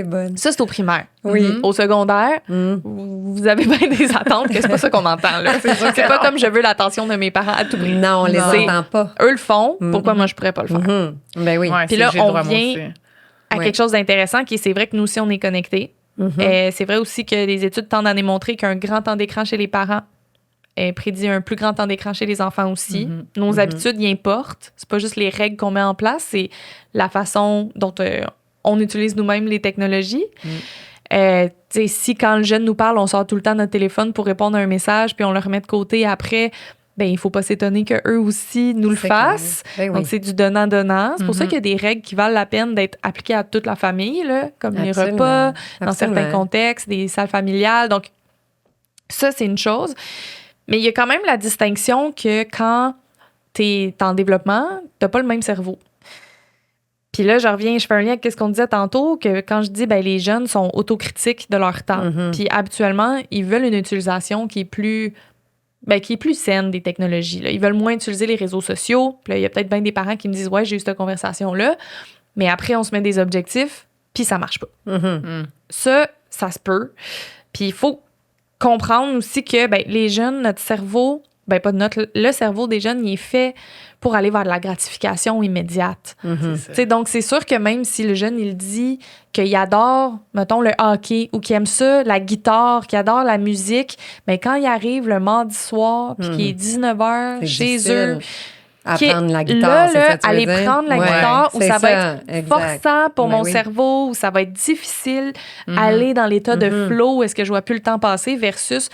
bonne. ça, c'est au primaire. Oui. Au secondaire, vous avez bien des attentes, que c'est pas ça qu'on entend, là. C'est pas comme je veux l'attention de mes parents à tout prix. Non, on les entend pas. Eux le font, pourquoi moi, je pourrais pas le faire? Ben oui. Ouais, puis là, on vient à quelque chose d'intéressant qui est, c'est vrai que nous aussi, on est connectés. C'est vrai aussi que les études tendent à démontrer qu'un grand temps d'écran chez les parents prédit un plus grand temps d'écran chez les enfants aussi. Nos habitudes y importent. C'est pas juste les règles qu'on met en place, c'est la façon dont on utilise nous-mêmes les technologies. Si quand le jeune nous parle, on sort tout le temps notre téléphone pour répondre à un message, puis on le remet de côté après, il faut pas s'étonner qu'eux aussi nous le fassent. Donc, c'est du donnant-donnant. C'est pour ça qu'il y a des règles qui valent la peine d'être appliquées à toute la famille, là, comme les repas, dans certains contextes, des salles familiales. Donc, ça, c'est une chose. Mais il y a quand même la distinction que quand tu es en développement, tu n'as pas le même cerveau. Puis là, je fais un lien avec ce qu'on disait tantôt, que quand je dis, les jeunes sont autocritiques de leur temps. Puis habituellement, ils veulent une utilisation qui est plus saine des technologies. Là. Ils veulent moins utiliser les réseaux sociaux. Puis là, il y a peut-être bien des parents qui me disent « Ouais, j'ai eu cette conversation-là. » Mais après, on se met des objectifs, puis ça marche pas. Ça se peut. Puis il faut comprendre aussi que les jeunes, notre cerveau, le cerveau des jeunes, il est fait pour aller vers de la gratification immédiate. Donc, c'est sûr que même si le jeune, il dit qu'il adore, mettons, le hockey ou qu'il aime ça, la guitare, qu'il adore la musique, quand il arrive le mardi soir puis qu'il est 19h chez eux, apprendre la guitare, c'est ça que tu veux aller dire? prendre la guitare, où ça va être forçant pour mon oui. cerveau, où ça va être difficile, aller dans l'état de flow, où est-ce que je vois plus le temps passer, versus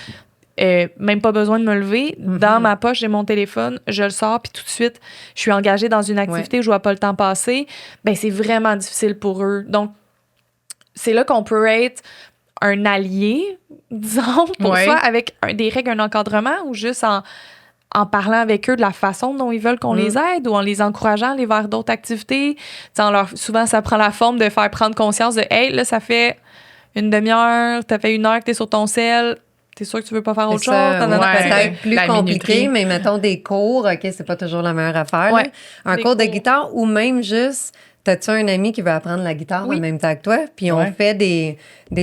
même pas besoin de me lever. Dans ma poche, j'ai mon téléphone, je le sors, puis tout de suite, je suis engagée dans une activité où je vois pas le temps passer. C'est vraiment difficile pour eux. Donc, c'est là qu'on peut être un allié, disons, pour soi, avec des règles, un encadrement, ou juste en parlant avec eux de la façon dont ils veulent qu'on les aide, ou en les encourageant à aller vers d'autres activités. Souvent, ça prend la forme de faire prendre conscience de « Hey, là, ça fait une demi-heure, t'as fait 1 heure que t'es sur ton cell, t'es sûr que tu veux pas faire autre chose? » Peut-être plus compliqué, mais mettons des cours, OK, c'est pas toujours la meilleure affaire. Ouais, un cours de guitare, ou même juste... T'as-tu un ami qui veut apprendre la guitare en même temps que toi? Puis on fait des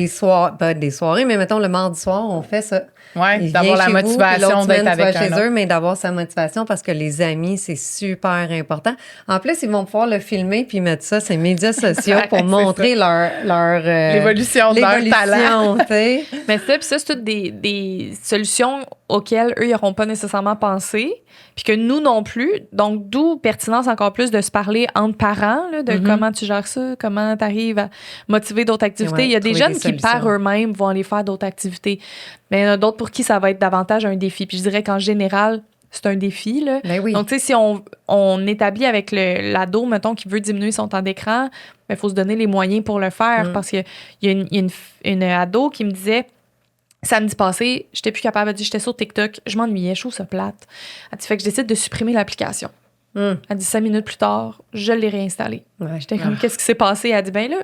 soirées, pas des soirées, mais mettons le mardi soir, on fait ça. Oui, d'avoir la motivation d'être avec chez eux, mais d'avoir sa motivation parce que les amis, c'est super important. En plus, ils vont pouvoir le filmer puis mettre ça sur les médias sociaux pour montrer leur l'évolution de leur talent. Mais ça, c'est toutes des solutions auxquelles eux, ils n'auront pas nécessairement pensé, puis que nous non plus. Donc, d'où pertinence encore plus de se parler entre parents, là, de comment tu gères ça, comment tu arrives à motiver d'autres activités. Il y a des jeunes qui, par eux-mêmes, vont aller faire d'autres activités. Mais il y en a d'autres pour qui ça va être davantage un défi. Puis je dirais qu'en général, c'est un défi. Là. Donc, tu sais, si on établit avec l'ado, mettons, qui veut diminuer son temps d'écran, il faut se donner les moyens pour le faire. Parce qu'il y a une ado qui me disait, samedi passé, j'étais plus capable. Elle dit, j'étais sur TikTok, je m'ennuyais, je trouve ça plate. Elle dit, fait que je décide de supprimer l'application. Elle dit, 5 minutes plus tard, je l'ai réinstallée. J'étais comme, qu'est-ce qui s'est passé? Elle dit, là,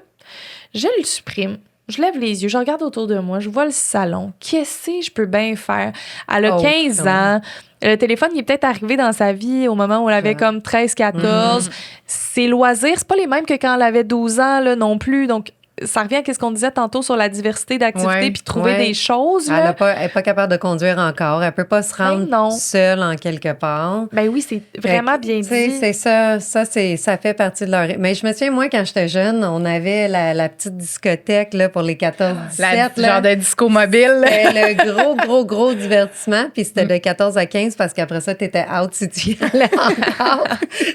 je le supprime. Je lève les yeux, je regarde autour de moi, je vois le salon. Qu'est-ce que je peux bien faire? Elle a 15 ans. Le téléphone, il est peut-être arrivé dans sa vie au moment où elle avait comme 13, 14. Ses loisirs, c'est pas les mêmes que quand elle avait 12 ans là, non plus. Donc, ça revient à ce qu'on disait tantôt sur la diversité d'activités puis trouver des choses. Là. Elle n'est pas capable de conduire encore. Elle peut pas se rendre seule en quelque part. Oui, c'est vraiment bien dit. C'est ça. Ça fait partie de leur... Mais je me souviens, moi, quand j'étais jeune, on avait la petite discothèque là, pour les 14-17. Genre de disco mobile. C'était le gros divertissement. Puis c'était de 14 à 15 parce qu'après ça, t'étais out si tu y allais encore.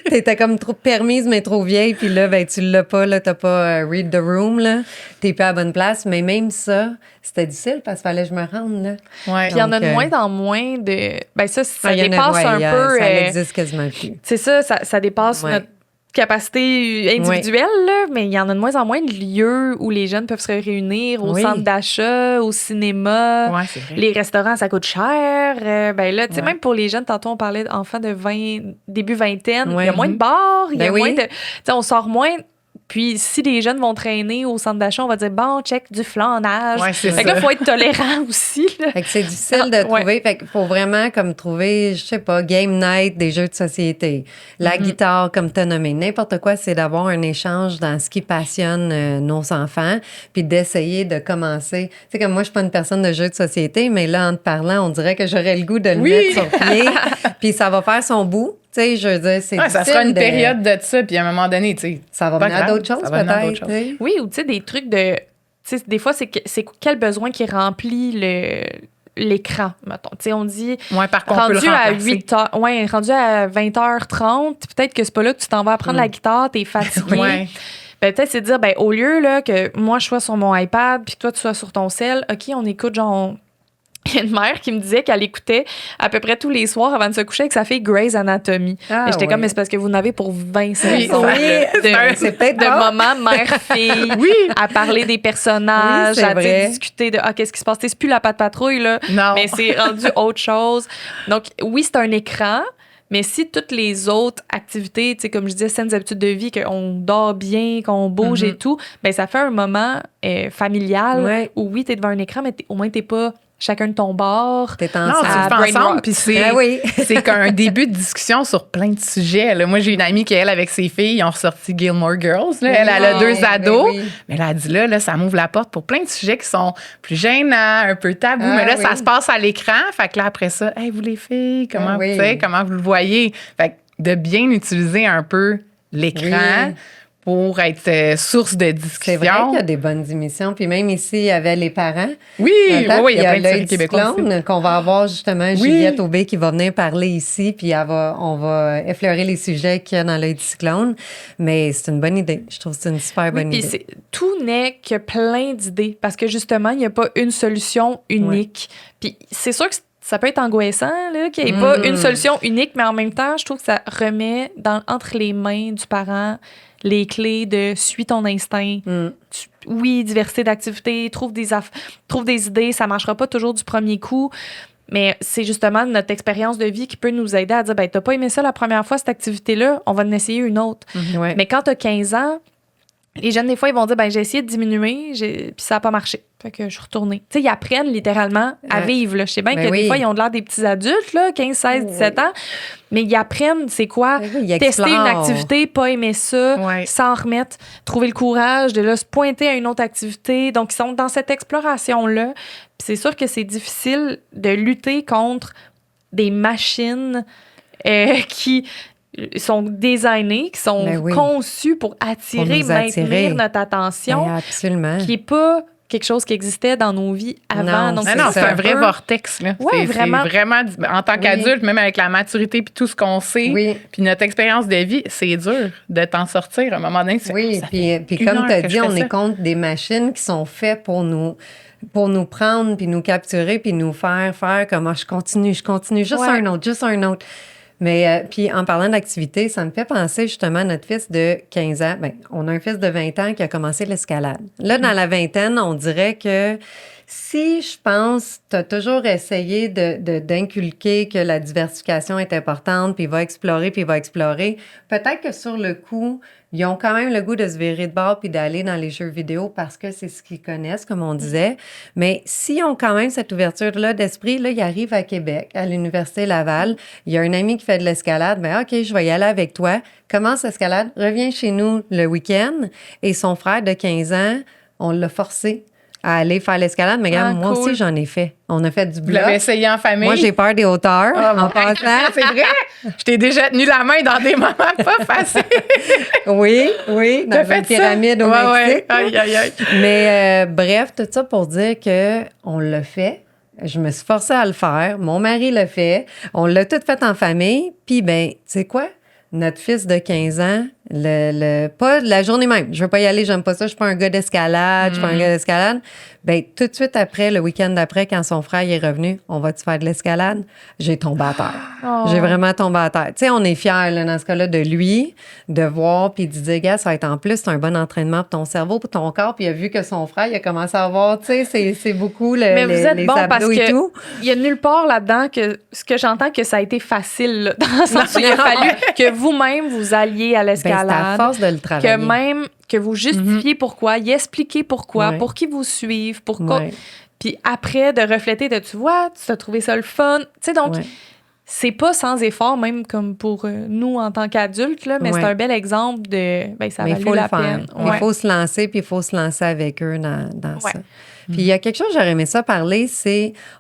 T'étais comme trop permise, mais trop vieille. Puis là, tu l'as pas. Là, t'as pas read the room. Là. là, t'es plus à la bonne place. Mais même ça, c'était difficile parce qu'il fallait que je me rende, là. Ouais. Puis il y en a de moins en moins de... Ben ça dépasse un peu... Ça n'existe quasiment plus. C'est ça dépasse notre capacité individuelle, là, mais il y en a de moins en moins de lieux où les jeunes peuvent se réunir, au centre d'achat, au cinéma. Ouais, c'est vrai. Les restaurants, ça coûte cher. Ben là, tu sais, même pour les jeunes, tantôt, on parlait d'enfants de 20, début vingtaine, il y a moins de bars, il y a moins de... Tu sais, on sort moins... Puis, si les jeunes vont traîner au centre d'achat, on va dire, bon, check du flanage. Ouais, c'est fait que là, il faut être tolérant aussi. Là. Fait que c'est difficile de trouver. Fait qu'il faut vraiment comme trouver, je sais pas, game night, des jeux de société, la guitare, comme tu as nommé. N'importe quoi, c'est d'avoir un échange dans ce qui passionne nos enfants, puis d'essayer de commencer. Tu sais, comme moi, je suis pas une personne de jeux de société, mais là, en te parlant, on dirait que j'aurais le goût de le mettre sur pied, puis ça va faire son bout. Tu sais, je veux dire, c'est difficile. Ça sera une période de ça, puis à un moment donné, tu sais. Ça va venir à d'autres choses, peut-être. Oui, ou tu sais, des trucs de. Tu sais, des fois, c'est quel besoin qui remplit l'écran, mettons. Tu sais, on dit. Ouais, par contre, rendu à 8 heures. Ouais, rendu à 20h30, peut-être que c'est pas là que tu t'en vas apprendre la guitare, t'es fatigué. Ouais. Ben, peut-être c'est de dire, ben, au lieu là, que moi, je sois sur mon iPad, puis toi, tu sois sur ton cell, OK, on écoute genre. Il y a une mère qui me disait qu'elle écoutait à peu près tous les soirs avant de se coucher avec sa fille Grey's Anatomy. Et j'étais comme, mais c'est parce que vous n'avez pour 25 ans de moments mère-fille, à parler des personnages, à discuter de qu'est-ce qui se passe. C'est plus la patte patrouille, là, mais c'est rendu autre chose. Donc, oui, c'est un écran. Mais si toutes les autres activités, tu sais, comme je disais, saines habitudes de vie, qu'on dort bien, qu'on bouge et tout, ben ça fait un moment familial où oui, t'es devant un écran, mais au moins t'es pas chacun de ton bord. T'es ensemble. Non, tu le fais ensemble, puis c'est qu'un début de discussion sur plein de sujets. Là. Moi, j'ai une amie qui, elle, avec ses filles, ils ont ressorti Gilmore Girls. Là. Elle a 2 ados. Mais elle a dit, là, ça m'ouvre la porte pour plein de sujets qui sont plus gênants, un peu tabous. Mais là, ça se passe à l'écran. Fait que là, après ça, hey, vous les filles, comment vous le voyez? Fait que de bien utiliser un peu l'écran pour être source de discussion. C'est vrai qu'il y a des bonnes émissions. Puis même ici, il y avait les parents. Oui, il y a plein de séries québécoises. Qu'on va avoir justement Juliette Aubé qui va venir parler ici, puis on va effleurer les sujets qu'il y a dans l'œil du cyclone. Mais c'est une bonne idée. Je trouve que c'est une super bonne idée. Tout n'est que plein d'idées parce que justement, il n'y a pas une solution unique. Puis c'est sûr que ça peut être angoissant qu'il n'y ait pas une solution unique, mais en même temps, je trouve que ça remet entre les mains du parent les clés de suis ton instinct. Oui, diversité d'activités, trouve des idées, ça ne marchera pas toujours du premier coup, mais c'est justement notre expérience de vie qui peut nous aider à dire, ben, t'as pas aimé ça la première fois, cette activité-là, on va en essayer une autre. Mais quand tu as 15 ans, les jeunes, des fois, ils vont dire, ben, j'ai essayé de diminuer, puis ça n'a pas marché. Fait que je suis retournée. Tu sais, ils apprennent littéralement à vivre. Là. Je sais bien que des fois, ils ont de l'air des petits adultes, là, 15, 16, 17 ans, mais ils apprennent c'est quoi tester une activité, pas aimer ça, s'en remettre, trouver le courage de là, se pointer à une autre activité. Donc, ils sont dans cette exploration-là. Puis c'est sûr que c'est difficile de lutter contre des machines qui sont designées, qui sont conçues pour attirer, maintenir notre attention. Absolument. Qui n'est pas quelque chose qui existait dans nos vies avant. Non, c'est un vrai vortex. Là. Ouais, vraiment. C'est vraiment, en tant qu'adulte, même avec la maturité puis tout ce qu'on sait, puis notre expérience de vie, c'est dur de t'en sortir à un moment donné. Puis comme tu as dit, on est contre des machines qui sont faites pour nous prendre, puis nous capturer, puis nous faire comme je continue, juste un autre. Mais puis en parlant d'activité, ça me fait penser justement à notre fils de 15 ans. Bien, on a un fils de 20 ans qui a commencé l'escalade. Là, dans la vingtaine, on dirait que si, je pense, tu as toujours essayé d'inculquer que la diversification est importante, puis il va explorer, peut-être que sur le coup, ils ont quand même le goût de se virer de bord puis d'aller dans les jeux vidéo parce que c'est ce qu'ils connaissent, comme on disait. Mais s'ils ont quand même cette ouverture-là d'esprit, là, ils arrivent à Québec, à l'Université Laval. Il y a un ami qui fait de l'escalade. Ben OK, je vais y aller avec toi. Commence l'escalade, reviens chez nous le week-end. Et son frère de 15 ans, on l'a forcé à aller faire l'escalade. Mais regarde, moi aussi, j'en ai fait. On a fait du bloc. Vous l'avez essayé en famille? Moi, j'ai peur des hauteurs. En passant. C'est vrai? Je t'ai déjà tenu la main dans des moments pas faciles. Oui, dans une pyramide au Mexique. Aïe. Mais bref, tout ça pour dire qu'on l'a fait. Je me suis forcée à le faire. Mon mari l'a fait. On l'a tout fait en famille. Puis, ben, tu sais quoi? Notre fils de 15 ans, pas la journée même. Je veux pas y aller, j'aime pas ça. Je suis pas un gars d'escalade, je suis pas un gars d'escalade. Ben, tout de suite après, le week-end d'après, quand son frère est revenu, on va-tu faire de l'escalade? J'ai tombé à terre. Oh. J'ai vraiment tombé à terre. Tu sais, on est fiers, là, dans ce cas-là, de lui, de voir, puis de dire, gars, ça va être en plus, c'est un bon entraînement pour ton cerveau, pour ton corps. Puis il a vu que son frère, il a commencé à voir, tu sais, c'est beaucoup Mais vous êtes les bon abdos parce et tout. il y a nulle part là-dedans que ce que j'entends que ça a été facile, là, dans le sens où il a fallu que vous-même vous alliez à Ben, c'est l'escalade. à force de le travailler. Que même que vous justifiez pourquoi, y expliquez pourquoi, Ouais. pour qui vous suivent, pourquoi. Ouais. Puis après, de refléter, tu vois, tu as trouvé ça le fun. Tu sais, donc, Ouais. c'est pas sans effort, même comme pour nous en tant qu'adultes, là, mais Ouais. c'est un bel exemple de. Ben, ça a Mais il valu faut la le faire. peine. Il Ouais. faut se lancer, puis il faut se lancer avec eux dans Ouais. ça. Puis il y a quelque chose, j'aurais aimé ça parler,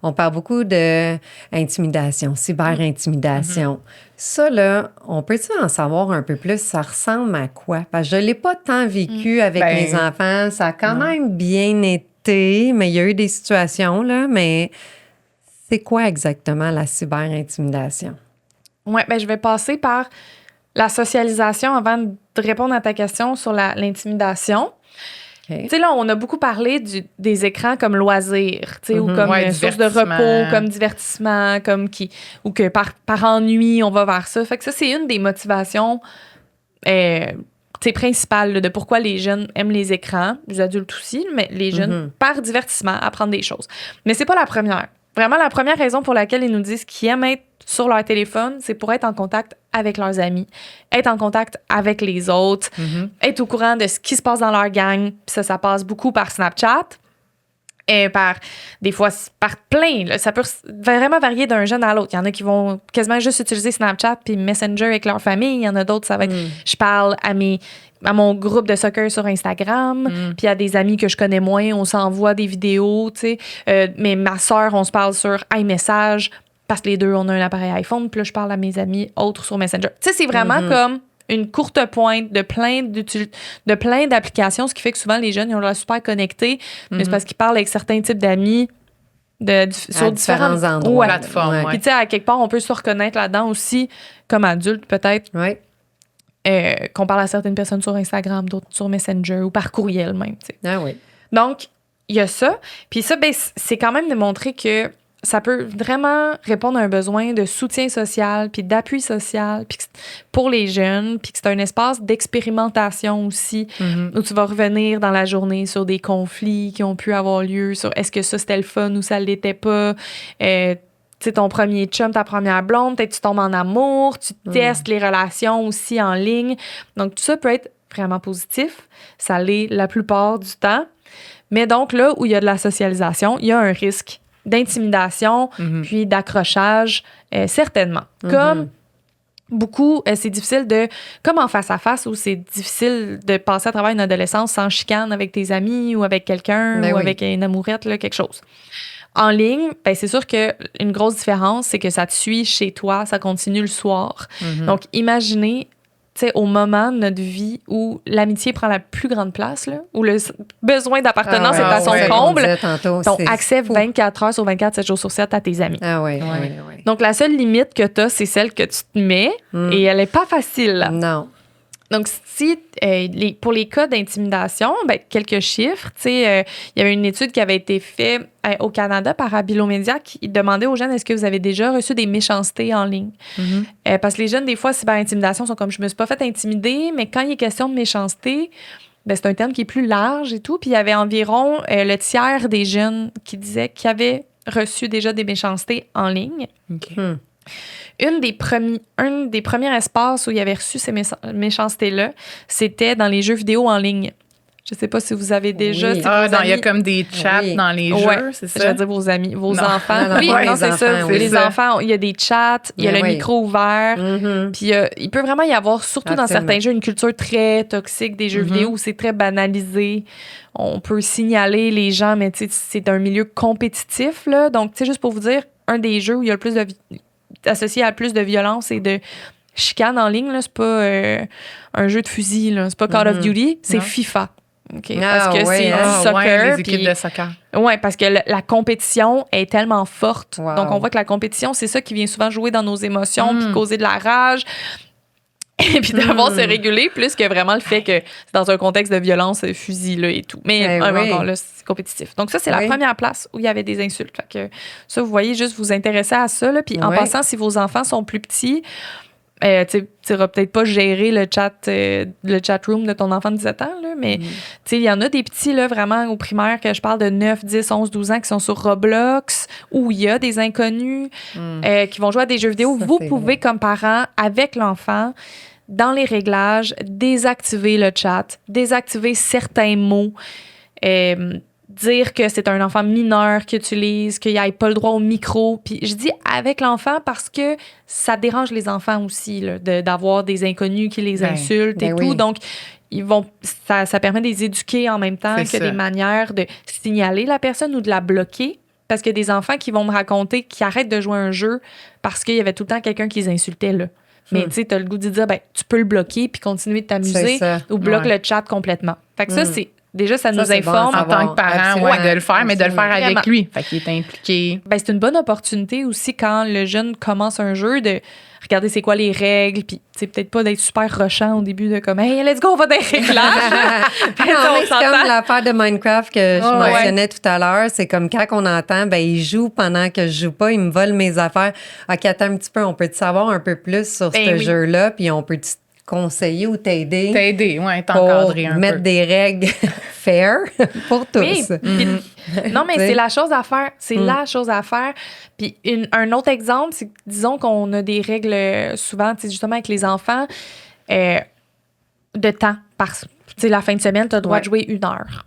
on parle beaucoup de intimidation, cyber-intimidation. Ça, là, on peut-tu en savoir un peu plus? Ça ressemble à quoi? Parce que je ne l'ai pas tant vécu avec Ben, mes enfants. Ça a quand non. même bien été, mais il y a eu des situations, là, mais c'est quoi exactement la cyber-intimidation? Ouais, ben, je vais passer par la socialisation avant de répondre à ta question sur l'intimidation. OK. Tu sais, là, on a beaucoup parlé des écrans comme loisir, tu sais, ou comme Ouais, source de divertissement. repos, comme divertissement, ou que par ennui, on va vers ça. Fait que ça, c'est une des motivations tu sais, principales là, de pourquoi les jeunes aiment les écrans, les adultes aussi, mais les jeunes, par divertissement, apprendre des choses. Mais c'est pas la première. Vraiment, la première raison pour laquelle ils nous disent qu'ils aiment être sur leur téléphone, c'est pour être en contact avec leurs amis, être en contact avec les autres, être au courant de ce qui se passe dans leur gang. Puis ça passe beaucoup par Snapchat. Et des fois, par plein. Là. Ça peut vraiment varier d'un jeune à l'autre. Il y en a qui vont quasiment juste utiliser Snapchat puis Messenger avec leur famille. Il y en a d'autres, ça va être... Je parle à mon groupe de soccer sur Instagram, puis à des amis que je connais moins, on s'envoie des vidéos, tu sais. Mais ma sœur, on se parle sur iMessage, parce que les deux, on a un appareil iPhone, puis là, je parle à mes amis autres sur Messenger. Tu sais, c'est vraiment comme une courte pointe de plein d'applications, ce qui fait que souvent, les jeunes, ils ont l'air super connectés, mais c'est parce qu'ils parlent avec certains types d'amis sur différents endroits. Plateformes. Ouais. Ouais. Puis, tu sais, à quelque part, on peut se reconnaître là-dedans aussi, comme adulte, peut-être, Oui. qu'on parle à certaines personnes sur Instagram, d'autres sur Messenger ou par courriel même, tu sais. Ah oui. Donc, il y a ça. Puis ça, ben, c'est quand même de montrer que ça peut vraiment répondre à un besoin de soutien social puis d'appui social puis pour les jeunes, puis que c'est un espace d'expérimentation aussi, où tu vas revenir dans la journée sur des conflits qui ont pu avoir lieu, sur est-ce que ça, c'était le fun ou ça ne l'était pas. Tu sais, ton premier chum, ta première blonde, peut-être tu tombes en amour, tu testes les relations aussi en ligne. Donc, tout ça peut être vraiment positif. Ça l'est la plupart du temps. Mais donc, là où il y a de la socialisation, il y a un risque d'intimidation, puis d'accrochage, certainement. Comme beaucoup, c'est difficile comme en face-à-face, où c'est difficile de passer à travers une adolescence sans chicane avec tes amis ou avec quelqu'un ou avec une amourette, là, quelque chose. En ligne, ben, c'est sûr qu'une grosse différence, c'est que ça te suit chez toi, ça continue le soir. Donc, imaginez, tu sais, au moment de notre vie où l'amitié prend la plus grande place, là, où le besoin d'appartenance est à son comble, ton accès 24 heures sur 24, 7 jours sur 7 à tes amis. Ah oui, Ouais. oui, oui. Donc, la seule limite que tu as, c'est celle que tu te mets et elle n'est pas facile. Non. Donc, si pour les cas d'intimidation, ben, quelques chiffres. Tu sais, il y avait une étude qui avait été faite au Canada par Abilomédia qui demandait aux jeunes est-ce que vous avez déjà reçu des méchancetés en ligne? Parce que les jeunes, des fois, cyber-intimidation sont comme je me suis pas fait intimider, mais quand il est question de méchanceté, ben, c'est un terme qui est plus large et tout. Puis il y avait environ le tiers des jeunes qui disaient qu'ils avaient reçu déjà des méchancetés en ligne. OK. Un des premiers espaces où il y avait reçu ces méchancetés-là, c'était dans les jeux vidéo en ligne. Je sais pas si vous avez déjà... Oui. si vos Il y a amis- comme des chats dans les jeux, c'est Je vais ça? dire vos amis, vos Non. enfants. Non, Oui, pas non, les c'est ça. enfants, oui. Les C'est ça. enfants, il y a des chats, il y a Ben le oui. micro ouvert. Puis il peut vraiment y avoir, surtout dans Absolument. certains jeux, une culture très toxique des jeux vidéo où c'est très banalisé. On peut signaler les gens, mais tu sais, c'est un milieu compétitif, là. Donc, tu sais, juste pour vous dire, un des jeux où il y a le plus associé à plus de violence et de chicane en ligne, là, c'est pas un jeu de fusil, là. C'est pas Call of Duty, c'est Non. FIFA. OK? Ah, Parce que ouais, c'est hein. du soccer. les équipes puis- de soccer. Oui, parce que la compétition est tellement forte. Wow. Donc, on voit que la compétition, c'est ça qui vient souvent jouer dans nos émotions puis causer de la rage. et puis d'avoir se réguler, plus que vraiment le fait que c'est dans un contexte de violence, fusil là, et tout. Mais encore là, c'est compétitif. Donc ça, c'est la première place où il y avait des insultes. Fait que ça, vous voyez, juste vous intéresser à ça. Là. Puis en passant, si vos enfants sont plus petits, tu n'iras peut-être pas gérer le chat room de ton enfant de 17 ans, là, mais il y en a des petits là, vraiment au primaire que je parle de 9, 10, 11, 12 ans qui sont sur Roblox, où il y a des inconnus qui vont jouer à des jeux vidéo. Ça, vous pouvez, comme parent, avec l'enfant, dans les réglages, désactiver le chat, désactiver certains mots, dire que c'est un enfant mineur qui utilise, qu'il n'ait pas le droit au micro. Puis je dis avec l'enfant parce que ça dérange les enfants aussi là, d'avoir des inconnus qui les insultent et tout. Donc, ça permet de les éduquer en même temps que des manières de signaler la personne ou de la bloquer. Parce qu'il y a des enfants qui vont me raconter qu'ils arrêtent de jouer un jeu parce qu'il y avait tout le temps quelqu'un qui les insultait là. Mais tu sais, t'as le goût de dire, tu peux le bloquer puis continuer de t'amuser ou bloque le chat complètement. Fait que ça, c'est... Déjà, ça nous informe. Bon en tant que parent, de le faire, mais de le faire avec lui. Fait qu'il est impliqué. C'est une bonne opportunité aussi quand le jeune commence un jeu de regarder c'est quoi les règles, puis peut-être pas d'être super rushant au début de comme « Hey, let's go, on va dans les réglages! » C'est comme l'affaire de Minecraft que je mentionnais tout à l'heure. C'est comme quand on entend, il joue pendant que je joue pas, il me vole mes affaires. OK, attends un petit peu, on peut-te savoir un peu plus sur ce jeu-là, puis on peut conseiller ou t'aider. T'encadrer un peu. Mettre des règles fair pour tous. Oui. Non, mais c'est la chose à faire. C'est la chose à faire. Puis un autre exemple, c'est que disons qu'on a des règles souvent, justement avec les enfants, de temps. La fin de semaine, tu as le droit de jouer 1 heure.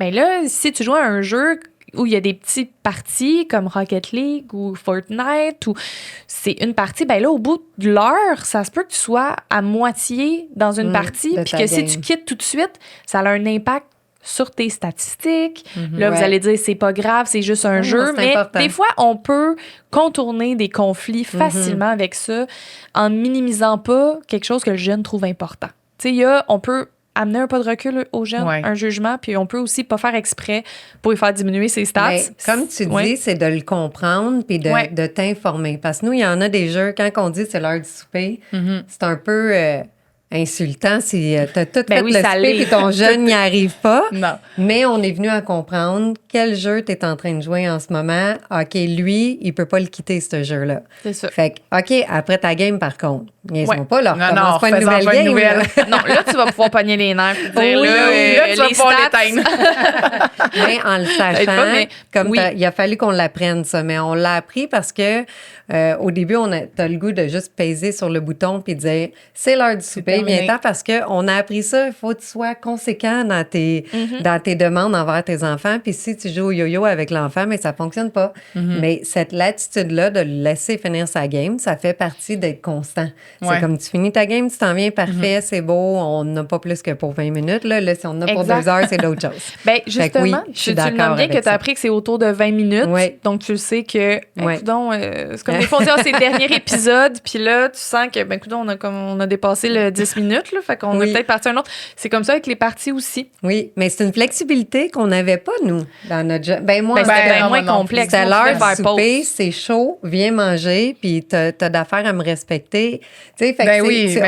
Mais là, si tu joues à un jeu où il y a des petites parties comme Rocket League ou Fortnite, ou c'est une partie, là, au bout de l'heure, ça se peut que tu sois à moitié dans une partie, puis que si tu quittes tout de suite, ça a un impact sur tes statistiques. Là, vous allez dire, c'est pas grave, c'est juste un jeu, mais des fois, on peut contourner des conflits facilement avec ça en minimisant pas quelque chose que le jeune trouve important. Tu sais, on peut amener un pas de recul aux jeunes, un jugement, puis on peut aussi pas faire exprès pour lui faire diminuer ses stats. Mais, comme tu dis, c'est de le comprendre puis de t'informer. Parce que nous, il y en a des jeux, quand on dit c'est l'heure du souper, c'est un peu insultant si t'as tout fait le souper et ton jeune n'y arrive pas. Non. Mais on est venu à comprendre quel jeu tu es en train de jouer en ce moment. OK, lui, il peut pas le quitter, ce jeu-là. C'est ça. Fait que, OK, après ta game, par contre, niaise-moi pas, là. Non, pas une nouvelle game. Non, là, tu vas pouvoir pogner les nerfs et dire, là, tu vas pouvoir l'éteindre. Mais en le sachant, il a fallu qu'on l'apprenne, ça. Mais on l'a appris parce que au début, t'as le goût de juste peser sur le bouton puis dire, c'est l'heure du souper. Viens-t'en, parce qu'on a appris ça, il faut que tu sois conséquent dans tes demandes envers tes enfants. Puis si tu joues au yo-yo avec l'enfant, mais ça fonctionne pas. Mais cette latitude-là de le laisser finir sa game, ça fait partie d'être constant. C'est comme tu finis ta game, tu t'en viens, parfait, c'est beau, on n'a pas plus que pour 20 minutes. Là, si on en a pour 2 heures, c'est d'autre chose. Bien, justement, tu le nommes bien que tu as appris que c'est autour de 20 minutes. Donc, tu le sais que, c'est comme des fois, c'est le dernier épisode, puis là, tu sens que, on a dépassé le 10 minutes, là, fait qu'on est peut-être parti à un autre. C'est comme ça avec les parties aussi. Oui, mais c'est une flexibilité qu'on n'avait pas, nous, dans notre job. Moi, c'était moins complexe. C'était l'heure du souper, c'est chaud, viens manger, puis t'as d'affaires à me respecter. Tu sais,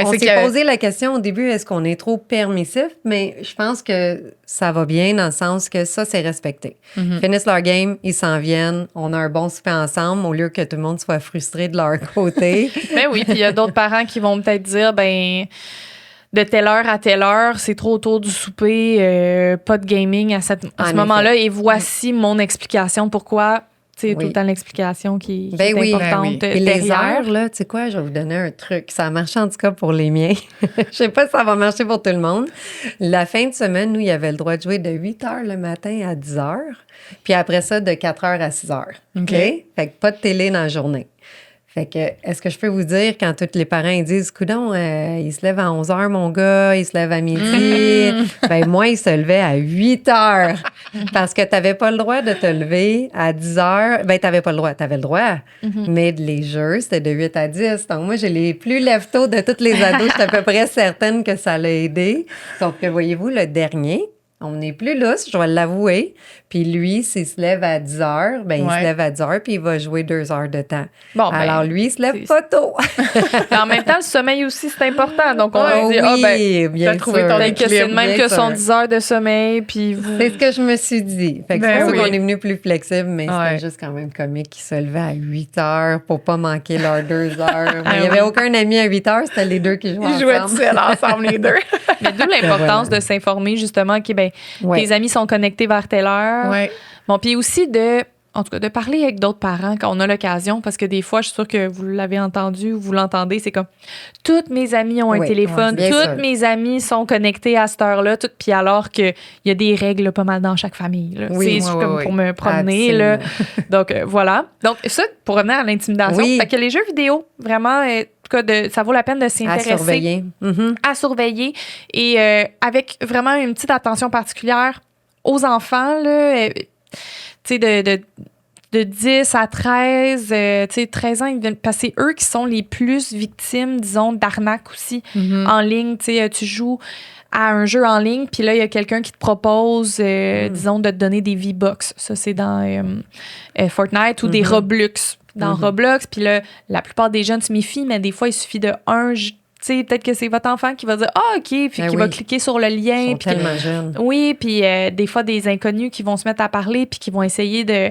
on s'est posé la question au début, est-ce qu'on est trop permissif? Mais je pense que ça va bien dans le sens que ça, c'est respecté. Ils finissent leur game, ils s'en viennent, on a un bon souper ensemble au lieu que tout le monde soit frustré de leur côté. Ben oui, puis il y a d'autres parents qui vont peut-être dire, de telle heure à telle heure, c'est trop autour du souper, pas de gaming à ce moment-là. Et voici mon explication pourquoi. C'est tout le temps l'explication qui est importante. Et les heures, là, tu sais quoi, je vais vous donner un truc. Ça a marché en tout cas pour les miens. Je sais pas si ça va marcher pour tout le monde. La fin de semaine, nous, il y avait le droit de jouer de 8 heures le matin à 10 heures. Puis après ça, de 4 heures à 6 heures. OK? Fait que pas de télé dans la journée. Fait que, est-ce que je peux vous dire, quand tous les parents ils disent, coudonc, il se lève à 11 heures, mon gars, il se lève à midi. Moi, il se levait à 8 heures. Parce que t'avais pas le droit de te lever à 10 heures. T'avais pas le droit. T'avais le droit. Mais les jeux, c'était de 8 à 10. Donc, moi, j'ai les plus lève-tôt de toutes les ados. Je suis à peu près certaine que ça l'a aidé. Sauf que, voyez-vous, le dernier, on n'est plus lousse, je vais l'avouer. Puis lui, s'il se lève à 10 heures, ben il se lève à 10 heures, puis il va jouer 2 heures de temps. Bon, alors, lui, il se lève pas tôt. Mais en même temps, le sommeil aussi, c'est important. Donc, on Oh, dit, oui, bien sûr. Peut-être que c'est le même que son 10 heures de sommeil, puis vous... C'est ce que je me suis dit. Fait que c'est pour ça qu'on est venu plus flexible, mais c'était juste quand même comique qu'ils se levaient à 8 heures pour pas manquer leurs 2 heures. Mais il n'y avait aucun ami à 8 heures, c'était les deux qui jouaient ensemble. Ils jouaient seuls ensemble, les deux. Mais d'où l'importance de s'informer, justement, que tes amis sont connectés vers telle heure. Ouais. Bon, puis aussi en tout cas, de parler avec d'autres parents quand on a l'occasion, parce que des fois, je suis sûre que vous l'avez entendu ou vous l'entendez, c'est comme toutes mes amies ont un téléphone, toutes mes amies sont connectées à cette heure-là, puis alors qu'il y a des règles pas mal dans chaque famille. Là. C'est comme pour me promener. Là. Donc, voilà. Donc, ça, pour revenir à l'intimidation, fait que les jeux vidéo, vraiment, ça vaut la peine de s'intéresser. À surveiller. Et avec vraiment une petite attention particulière aux enfants, là, tu sais, de 10 à 13, tu sais, 13 ans, parce que c'est eux qui sont les plus victimes, disons, d'arnaques aussi en ligne. Tu sais, tu joues à un jeu en ligne, puis là, il y a quelqu'un qui te propose, disons, de te donner des V-Bucks. Ça, c'est dans Fortnite ou des Roblox. Dans Roblox, puis là, la plupart des jeunes se méfient, mais des fois, il suffit de tu sais, peut-être que c'est votre enfant qui va dire « Ah, OK », puis qui va cliquer sur le lien. Ils sont tellement jeunes. Oui, puis des fois, des inconnus qui vont se mettre à parler puis qui vont essayer de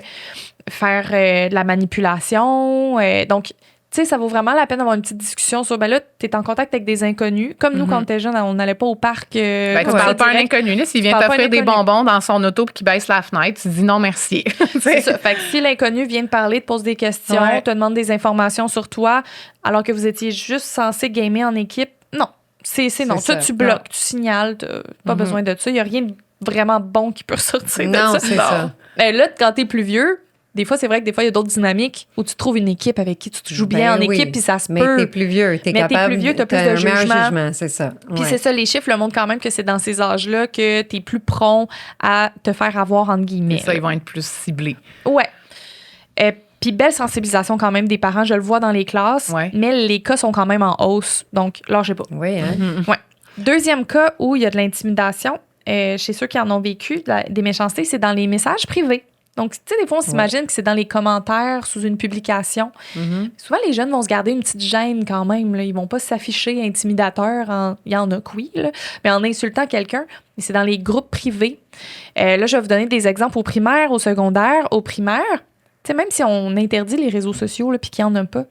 faire de la manipulation. Donc, tu sais, ça vaut vraiment la peine d'avoir une petite discussion sur, ben là, t'es en contact avec des inconnus. Comme nous, quand on était jeunes, on n'allait pas au parc. Tu parles pas à un inconnu. Là, s'il vient t'offrir des bonbons dans son auto puis qu'il baisse la fenêtre, tu dis non, merci. C'est ça. Fait que si l'inconnu vient te parler, te pose des questions, te demande des informations sur toi, alors que vous étiez juste censé gamer en équipe, non. C'est non. Ça, tu bloques, tu signales, t'as pas besoin de ça. Il n'y a rien de vraiment bon qui peut ressortir de ça. Non, c'est ça. Ben là, quand t'es plus vieux, des fois, c'est vrai que des fois, il y a d'autres dynamiques où tu trouves une équipe avec qui tu joues bien en équipe, puis ça se peut. Mais t'es plus vieux, t'es capable. Mais t'es plus vieux, t'as plus de jugement. C'est ça. Puis c'est ça, les chiffres le montrent quand même que c'est dans ces âges-là que t'es plus prompt à te faire avoir, entre guillemets. C'est ça, ils vont être plus ciblés. Ouais. Puis belle sensibilisation quand même des parents, je le vois dans les classes, mais les cas sont quand même en hausse, donc lâchez pas. Oui, hein? Ouais. Deuxième cas où il y a de l'intimidation, chez ceux qui en ont vécu, des méchancetés, c'est dans les messages privés. Donc, tu sais, des fois, on s'imagine que c'est dans les commentaires sous une publication. Souvent, les jeunes vont se garder une petite gêne quand même. Là. Ils vont pas s'afficher intimidateurs. Il y en a que oui, là, mais en insultant quelqu'un. Et c'est dans les groupes privés. Là, je vais vous donner des exemples au primaire, au secondaire. Au primaire, tu sais, même si on interdit les réseaux sociaux puis qu'il n'y en a pas,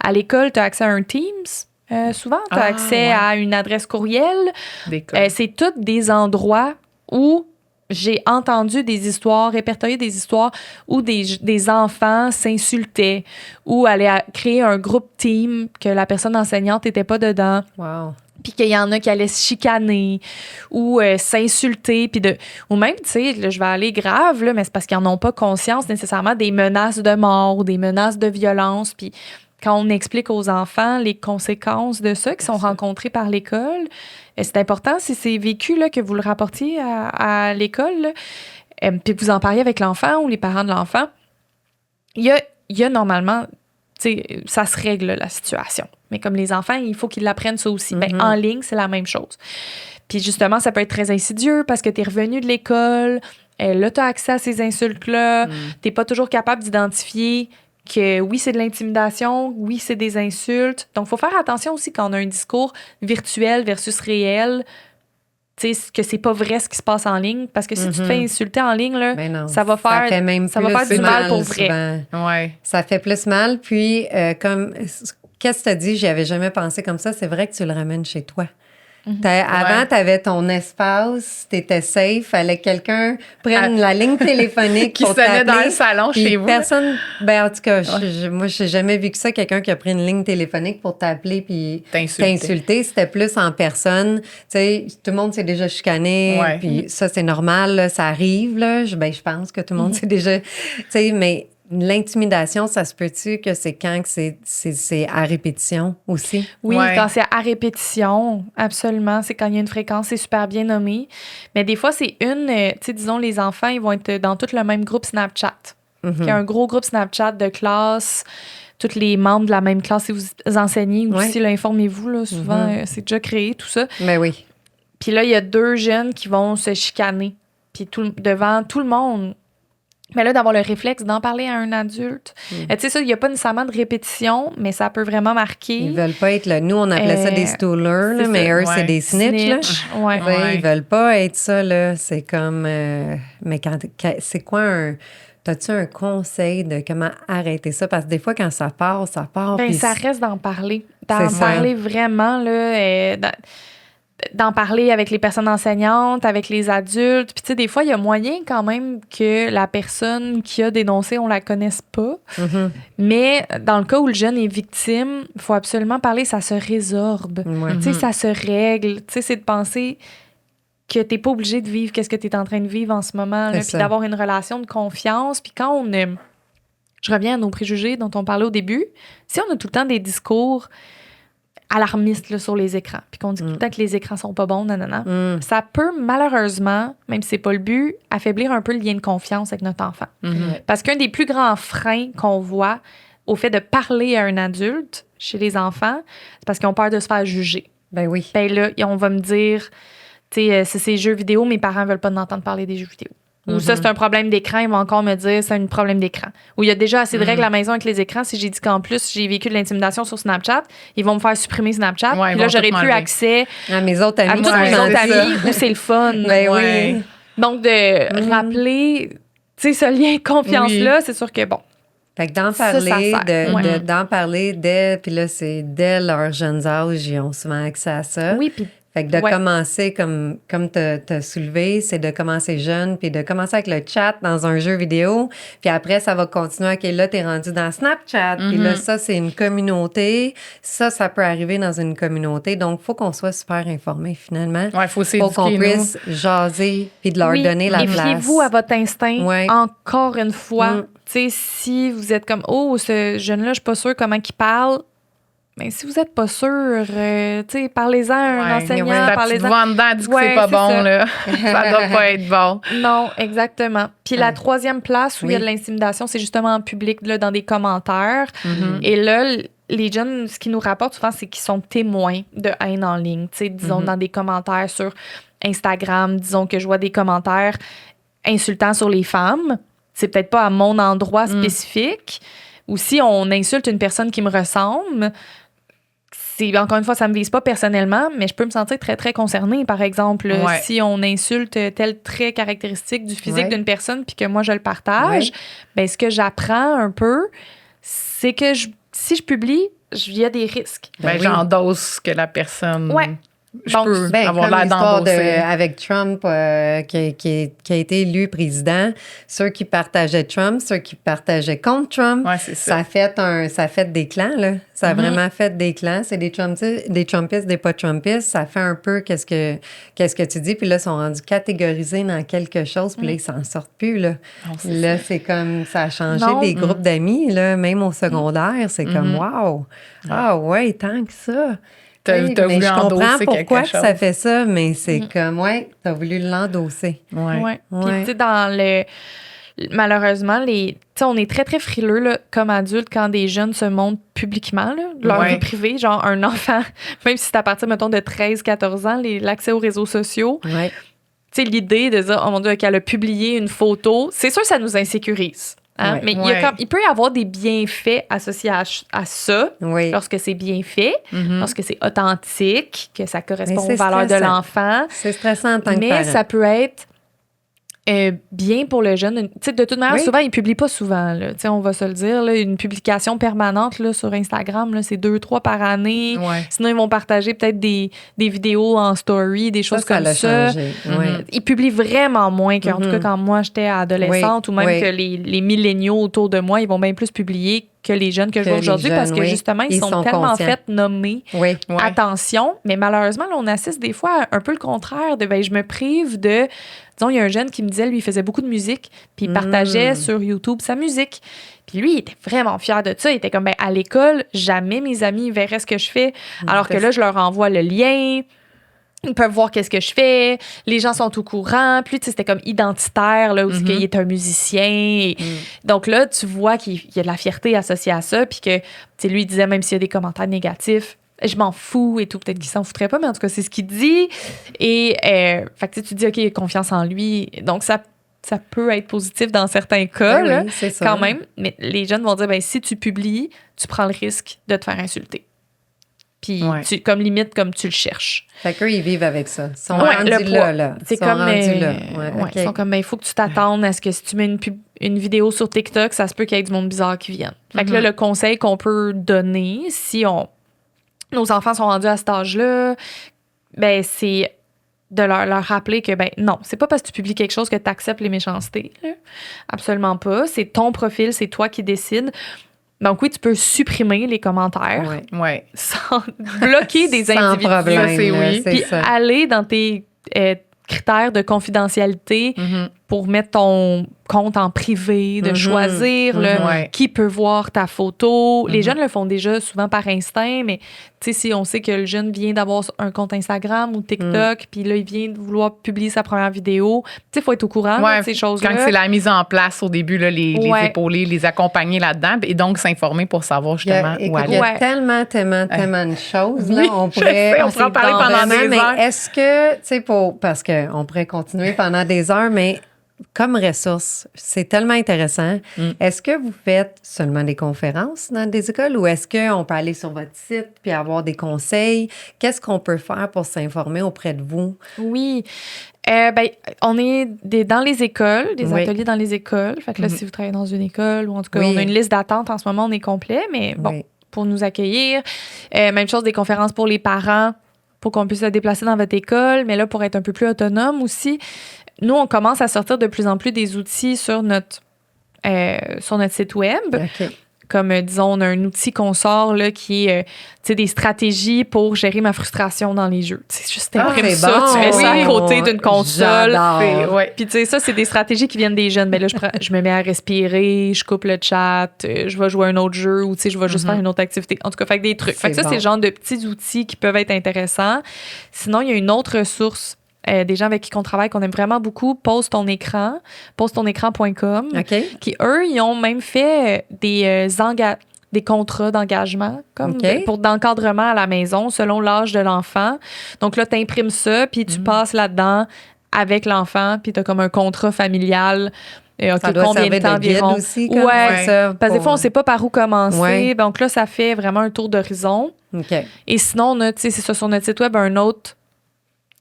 à l'école, tu as accès à un Teams. Souvent, tu as accès à une adresse courriel. C'est tous des endroits où j'ai entendu des histoires, répertorié des histoires où des enfants s'insultaient ou allaient créer un groupe team que la personne enseignante n'était pas dedans. Wow. Puis qu'il y en a qui allaient se chicaner ou s'insulter. Ou même, tu sais, là, je vais aller grave, là, mais c'est parce qu'ils n'en ont pas conscience nécessairement des menaces de mort ou des menaces de violence. Puis quand on explique aux enfants les conséquences de ça qui sont rencontrées par l'école, c'est important, si c'est vécu, là, que vous le rapportiez à l'école, puis que vous en parliez avec l'enfant ou les parents de l'enfant. Il y a normalement, tu sais, ça se règle, la situation. Mais comme les enfants, il faut qu'ils l'apprennent ça aussi. Ben, en ligne, c'est la même chose. Puis justement, ça peut être très insidieux parce que tu es revenu de l'école, là, tu as accès à ces insultes-là, tu n'es pas toujours capable d'identifier que oui, c'est de l'intimidation, oui, c'est des insultes. Donc, il faut faire attention aussi quand on a un discours virtuel versus réel, tu sais, que c'est pas vrai ce qui se passe en ligne. Parce que si tu te fais insulter en ligne, là, ça va faire du mal pour vrai. Ouais. Ça fait plus mal. Puis, comme, qu'est-ce que tu as dit? J'y avais jamais pensé comme ça. C'est vrai que tu le ramènes chez toi. Avant, tu avais ton espace, tu étais safe, fallait que quelqu'un prenne la ligne téléphonique qui sonnait dans le salon chez vous. Personne, ben en tout cas, moi, j'ai jamais vu que ça, quelqu'un qui a pris une ligne téléphonique pour t'appeler puis t'insulter. C'était plus en personne. Tu sais, tout le monde s'est déjà chicané, puis ça, c'est normal, là, ça arrive. Là. Je pense que tout le monde s'est déjà... Tu sais, mais... L'intimidation, ça se peut-tu que c'est quand que c'est à répétition aussi? Oui, quand c'est à répétition, absolument. C'est quand il y a une fréquence, c'est super bien nommé. Mais des fois, c'est tu sais, disons, les enfants, ils vont être dans tout le même groupe Snapchat. Il y a un gros groupe Snapchat de classe, tous les membres de la même classe, si vous enseignez aussi, là, informez-vous, là, souvent, c'est déjà créé, tout ça. Ben oui. Puis là, il y a 2 jeunes qui vont se chicaner. Puis devant tout le monde, Mais là, d'avoir le réflexe d'en parler à un adulte, tu sais, ça, il n'y a pas nécessairement de répétition, mais ça peut vraiment marquer. Ils veulent pas être là. Nous, on appelait ça des stoolers, là, mais eux, c'est des snitch. Là. Ouais. Ouais. Ils veulent pas être ça, là. C'est comme... mais c'est quoi T'as-tu un conseil de comment arrêter ça? Parce que des fois, quand ça part, Ben, ça reste d'en parler. D'en parler vraiment, là. D'en parler avec les personnes enseignantes, avec les adultes. Puis, tu sais, des fois, il y a moyen quand même que la personne qui a dénoncé, on la connaisse pas. Mm-hmm. Mais dans le cas où le jeune est victime, il faut absolument parler, ça se résorbe. Ouais. Tu sais, ça se règle. Tu sais, c'est de penser que t'es pas obligé de vivre qu'est-ce que t'es en train de vivre en ce moment, puis d'avoir une relation de confiance. Puis quand je reviens à nos préjugés dont on parlait au début, si on a tout le temps des discours alarmistes là, sur les écrans, puis qu'on dit tout le temps que les écrans sont pas bons, ça peut malheureusement, même si c'est pas le but, affaiblir un peu le lien de confiance avec notre enfant. Parce qu'un des plus grands freins qu'on voit au fait de parler à un adulte chez les enfants, c'est parce qu'ils ont peur de se faire juger. Ben oui. Ben là, on va me dire... Tu sais, c'est ces jeux vidéo, mes parents veulent pas m'entendre parler des jeux vidéo. Ou ça, c'est un problème d'écran, ils vont encore me dire c'est un problème d'écran. Ou il y a déjà assez de règles à la maison avec les écrans. Si j'ai dit qu'en plus, j'ai vécu de l'intimidation sur Snapchat, ils vont me faire supprimer Snapchat. Puis là, j'aurai plus accès à mes autres amis. À tous mes autres amis où c'est le fun. Ben oui. Donc, de rappeler, tu sais, ce lien de confiance-là, c'est sûr que bon. Fait que d'en parler, d'en parler puis là, c'est dès leurs jeunes âges, ils ont souvent accès à ça. Oui, puis fait que de commencer, comme t'as soulevé, c'est de commencer jeune, puis de commencer avec le chat dans un jeu vidéo, puis après, ça va continuer. OK, là, t'es rendu dans Snapchat, puis là, ça, c'est une communauté. Ça peut arriver dans une communauté. Donc, il faut qu'on soit super informés, finalement. Ouais, faut s'éduquer, qu'on puisse jaser, puis de leur donner la place. Et fiez-vous à votre instinct, encore une fois. Tu sais, si vous êtes comme, ce jeune-là, je suis pas sûre comment il parle, mais si vous n'êtes pas sûr, tu sais, parlez-en à un enseignant. Ta petite voix en dedans dit que c'est pas bon, ça. Là. Ça doit pas être bon. Non, exactement. Puis la troisième place où il y a de l'intimidation, c'est justement en public, là, dans des commentaires. Et là, les jeunes, ce qu'ils nous rapportent souvent, c'est qu'ils sont témoins de haine en ligne. Tu sais, disons, dans des commentaires sur Instagram, disons que je vois des commentaires insultants sur les femmes. C'est peut-être pas à mon endroit spécifique. Ou si on insulte une personne qui me ressemble... Encore une fois, ça me vise pas personnellement, mais je peux me sentir très, très concernée. Par exemple, si on insulte tel trait caractéristique du physique d'une personne puis que moi, je le partage, ben, ce que j'apprends un peu, c'est que si je publie, il y a des risques. Ben, j'endosse que la personne... Je peux avoir l'air d'endosser. Avec Trump qui a été élu président, ceux qui partageaient Trump, ceux qui partageaient contre Trump, ça a fait des clans, là. Ça a vraiment fait des clans. C'est des Trumpistes, des pas Trumpistes. Ça fait un peu qu'est-ce que tu dis. Puis là, ils sont rendus catégorisés dans quelque chose. Puis là, ils s'en sortent plus, là. Là, c'est comme, ça a changé des groupes d'amis, là, même au secondaire. C'est comme, wow! Ah ouais, tant que ça! T'as voulu endosser quelque chose. Je comprends pourquoi que ça fait ça, mais c'est comme, t'as voulu l'endosser. Ouais. Puis, tu sais, malheureusement, on est très, très frileux, là, comme adultes, quand des jeunes se montrent publiquement, là, leur vie privée, genre un enfant, même si c'est à partir, mettons, de 13-14 ans, l'accès aux réseaux sociaux. Tu sais, l'idée de dire, oh mon Dieu, qu'elle a publié une photo, c'est sûr que ça nous insécurise. Hein? Mais il peut y avoir des bienfaits associés à ça lorsque c'est bien fait, lorsque c'est authentique, que ça correspond aux valeurs de l'enfant. C'est stressant en tant que parent. Mais ça peut être bien pour le jeune. T'sais, de toute manière, souvent, ils ne publient pas souvent. Là. On va se le dire. Là, une publication permanente là, sur Instagram, là, c'est 2-3 par année. Sinon, ils vont partager peut-être des vidéos en story, des choses comme ça. Ils publient vraiment moins qu'en tout cas quand moi, j'étais adolescente ou même que les milléniaux autour de moi, ils vont bien plus publier que les jeunes que je vois aujourd'hui parce que justement, ils sont tellement fait nommer. Attention, mais malheureusement, là, on assiste des fois à un peu le contraire de je me prive de... Disons, il y a un jeune qui me disait, lui, il faisait beaucoup de musique, puis il partageait sur YouTube sa musique. Puis lui, il était vraiment fier de ça. Il était comme, à l'école, jamais mes amis verraient ce que je fais. Alors que là, je leur envoie le lien. Ils peuvent voir qu'est-ce que je fais. Les gens sont au courant. Puis, c'était comme identitaire, là, où il est un musicien. Donc là, tu vois qu'il y a de la fierté associée à ça. Puis que, lui, il disait, même s'il y a des commentaires négatifs, je m'en fous et tout. Peut-être qu'il s'en foutrait pas, mais en tout cas, c'est ce qu'il dit. Et fait que tu dis, OK, il a confiance en lui. Donc, ça ça peut être positif dans certains cas, là, oui, c'est ça. quand même. Mais les jeunes vont dire, ben, si tu publies, tu prends le risque de te faire insulter. Puis, comme limite, comme tu le cherches. Fait qu'eux, ils vivent avec ça. Ils sont rendus là. C'est comme... Ils sont comme, ben, il faut que tu t'attendes à ce que si tu mets une vidéo sur TikTok, ça se peut qu'il y ait du monde bizarre qui vienne. Fait que là, le conseil qu'on peut donner, si nos enfants sont rendus à cet âge-là, ben, c'est de leur rappeler que, ben, non, c'est pas parce que tu publies quelque chose que tu acceptes les méchancetés. Là. Absolument pas. C'est ton profil, c'est toi qui décides. Donc oui, tu peux supprimer les commentaires sans bloquer des individus. Sans problème. Puis aller dans tes critères de confidentialité pour mettre ton compte en privé, de choisir qui peut voir ta photo. Les jeunes le font déjà souvent par instinct, mais tu sais, si on sait que le jeune vient d'avoir un compte Instagram ou TikTok, puis là, il vient de vouloir publier sa première vidéo, tu sais, il faut être au courant de ces choses-là. Quand c'est la mise en place au début, là, les épauler, les accompagner là-dedans, et donc s'informer pour savoir justement où aller. Il y a tellement de choses. Là, on pourrait en parler pendant des heures. Mais est-ce que, tu sais, parce qu'on pourrait continuer pendant des heures, mais comme ressource, c'est tellement intéressant. Est-ce que vous faites seulement des conférences dans des écoles ou est-ce qu'on peut aller sur votre site puis avoir des conseils? Qu'est-ce qu'on peut faire pour s'informer auprès de vous? Oui. On est dans les écoles, des ateliers dans les écoles. Fait que là, si vous travaillez dans une école ou en tout cas, on a une liste d'attente en ce moment, on est complet, mais bon, pour nous accueillir. Même chose des conférences pour les parents, pour qu'on puisse se déplacer dans votre école, mais là, pour être un peu plus autonome aussi. Nous, on commence à sortir de plus en plus des outils sur notre site web. Okay. Comme, disons, on a un outil qu'on sort là, qui est des stratégies pour gérer ma frustration dans les jeux. C'est juste t'imprimes ça, tu mets ça à côté d'une console. Puis, tu sais, ça, c'est des stratégies qui viennent des jeunes. Ben là, je me mets à respirer, je coupe le chat, je vais jouer à un autre jeu ou, tu sais, je vais juste faire une autre activité. En tout cas, fait que des trucs. Fait que ça, c'est le genre de petits outils qui peuvent être intéressants. Sinon, il y a une autre ressource. Des gens avec qui on travaille, qu'on aime vraiment beaucoup, pose ton écran.com, qui, eux, ils ont même fait des contrats d'engagement d'encadrement à la maison selon l'âge de l'enfant. Donc là, tu imprimes ça, puis tu passes là-dedans avec l'enfant, puis tu as comme un contrat familial. Ça doit combien de temps environ? Aussi, ça, parce que des fois, on ne sait pas par où commencer. Donc là, ça fait vraiment un tour d'horizon. Et sinon, on a, c'est ça, sur notre site web, un autre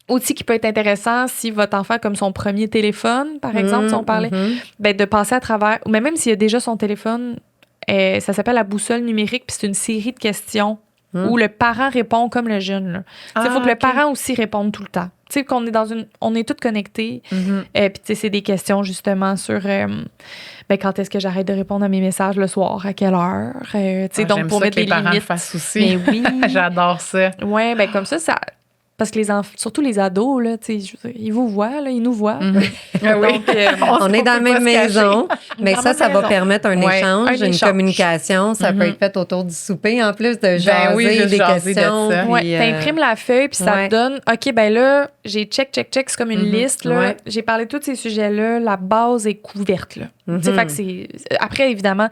outil qui peut être intéressant si votre enfant a comme son premier téléphone, par exemple, si on parlait, de passer à travers, ou même s'il a déjà son téléphone, ça s'appelle la boussole numérique, puis c'est une série de questions où le parent répond comme le jeune. Il faut que le parent aussi réponde tout le temps. Tu sais, qu'on est on est tous connectés. Puis, tu sais, c'est des questions, justement, sur quand est-ce que j'arrête de répondre à mes messages le soir, à quelle heure. Tu sais, donc, pour mettre des limites. Le fassent aussi. Mais oui. J'adore ça. Oui, comme ça. Parce que surtout les ados, là, ils vous voient, là, ils nous voient. Donc, on est dans la même maison, mais ça va permettre un échange, une communication. Ça peut être fait autour du souper, en plus de jaser des questions. T'imprimes la feuille, puis ça te donne, OK, ben là, j'ai check, c'est comme une liste, là. J'ai parlé de tous ces sujets-là, la base est couverte, là. Fait que c'est... Après, évidemment,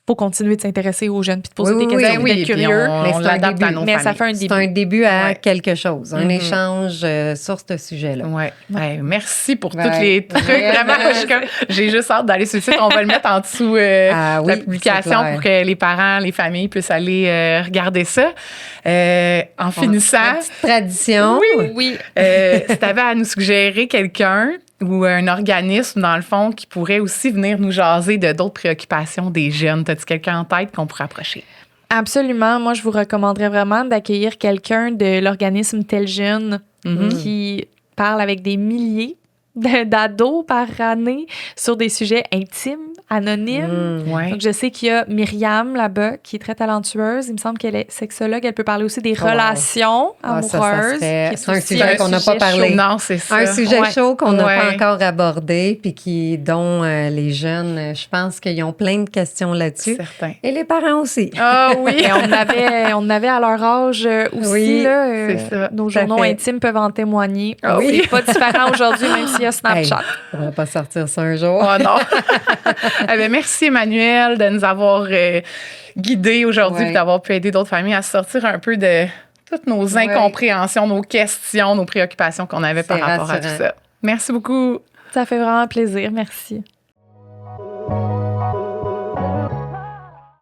faut continuer de s'intéresser aux jeunes puis de poser des questions, d'être curieux. Mais c'est un début. Mais ça fait un début. C'est un début à quelque chose, un échange sur ce sujet-là. Merci pour tous les trucs. Vraiment, j'ai juste hâte d'aller sur le site. On va le mettre en dessous de la publication pour que les parents, les familles puissent aller regarder ça. En finissant... Une petite tradition. Oui. Si tu avais à nous suggérer quelqu'un ou un organisme, dans le fond, qui pourrait aussi venir nous jaser de d'autres préoccupations des jeunes. As-tu quelqu'un en tête qu'on pourrait approcher? Absolument. Moi, je vous recommanderais vraiment d'accueillir quelqu'un de l'organisme Tel Jeune qui parle avec des milliers d'ados par année sur des sujets intimes, anonymes. Donc, je sais qu'il y a Myriam là-bas qui est très talentueuse. Il me semble qu'elle est sexologue. Elle peut parler aussi des relations amoureuses. C'est un sujet qu'on n'a pas parlé. Non, c'est ça. Un sujet chaud qu'on n'a pas encore abordé puis dont les jeunes, je pense qu'ils ont plein de questions là-dessus. Certain. Et les parents aussi. Ah oui! Et on avait à leur âge aussi. C'est ça. Nos journaux intimes peuvent en témoigner. Oui. C'est pas différent aujourd'hui, même s'il y a Snapchat. On ne va pas sortir ça un jour. Oh non! Merci, Emmanuelle, de nous avoir guidés aujourd'hui et d'avoir pu aider d'autres familles à sortir un peu de toutes nos incompréhensions, nos questions, nos préoccupations qu'on avait par rapport à tout ça. Merci beaucoup. Ça fait vraiment plaisir. Merci.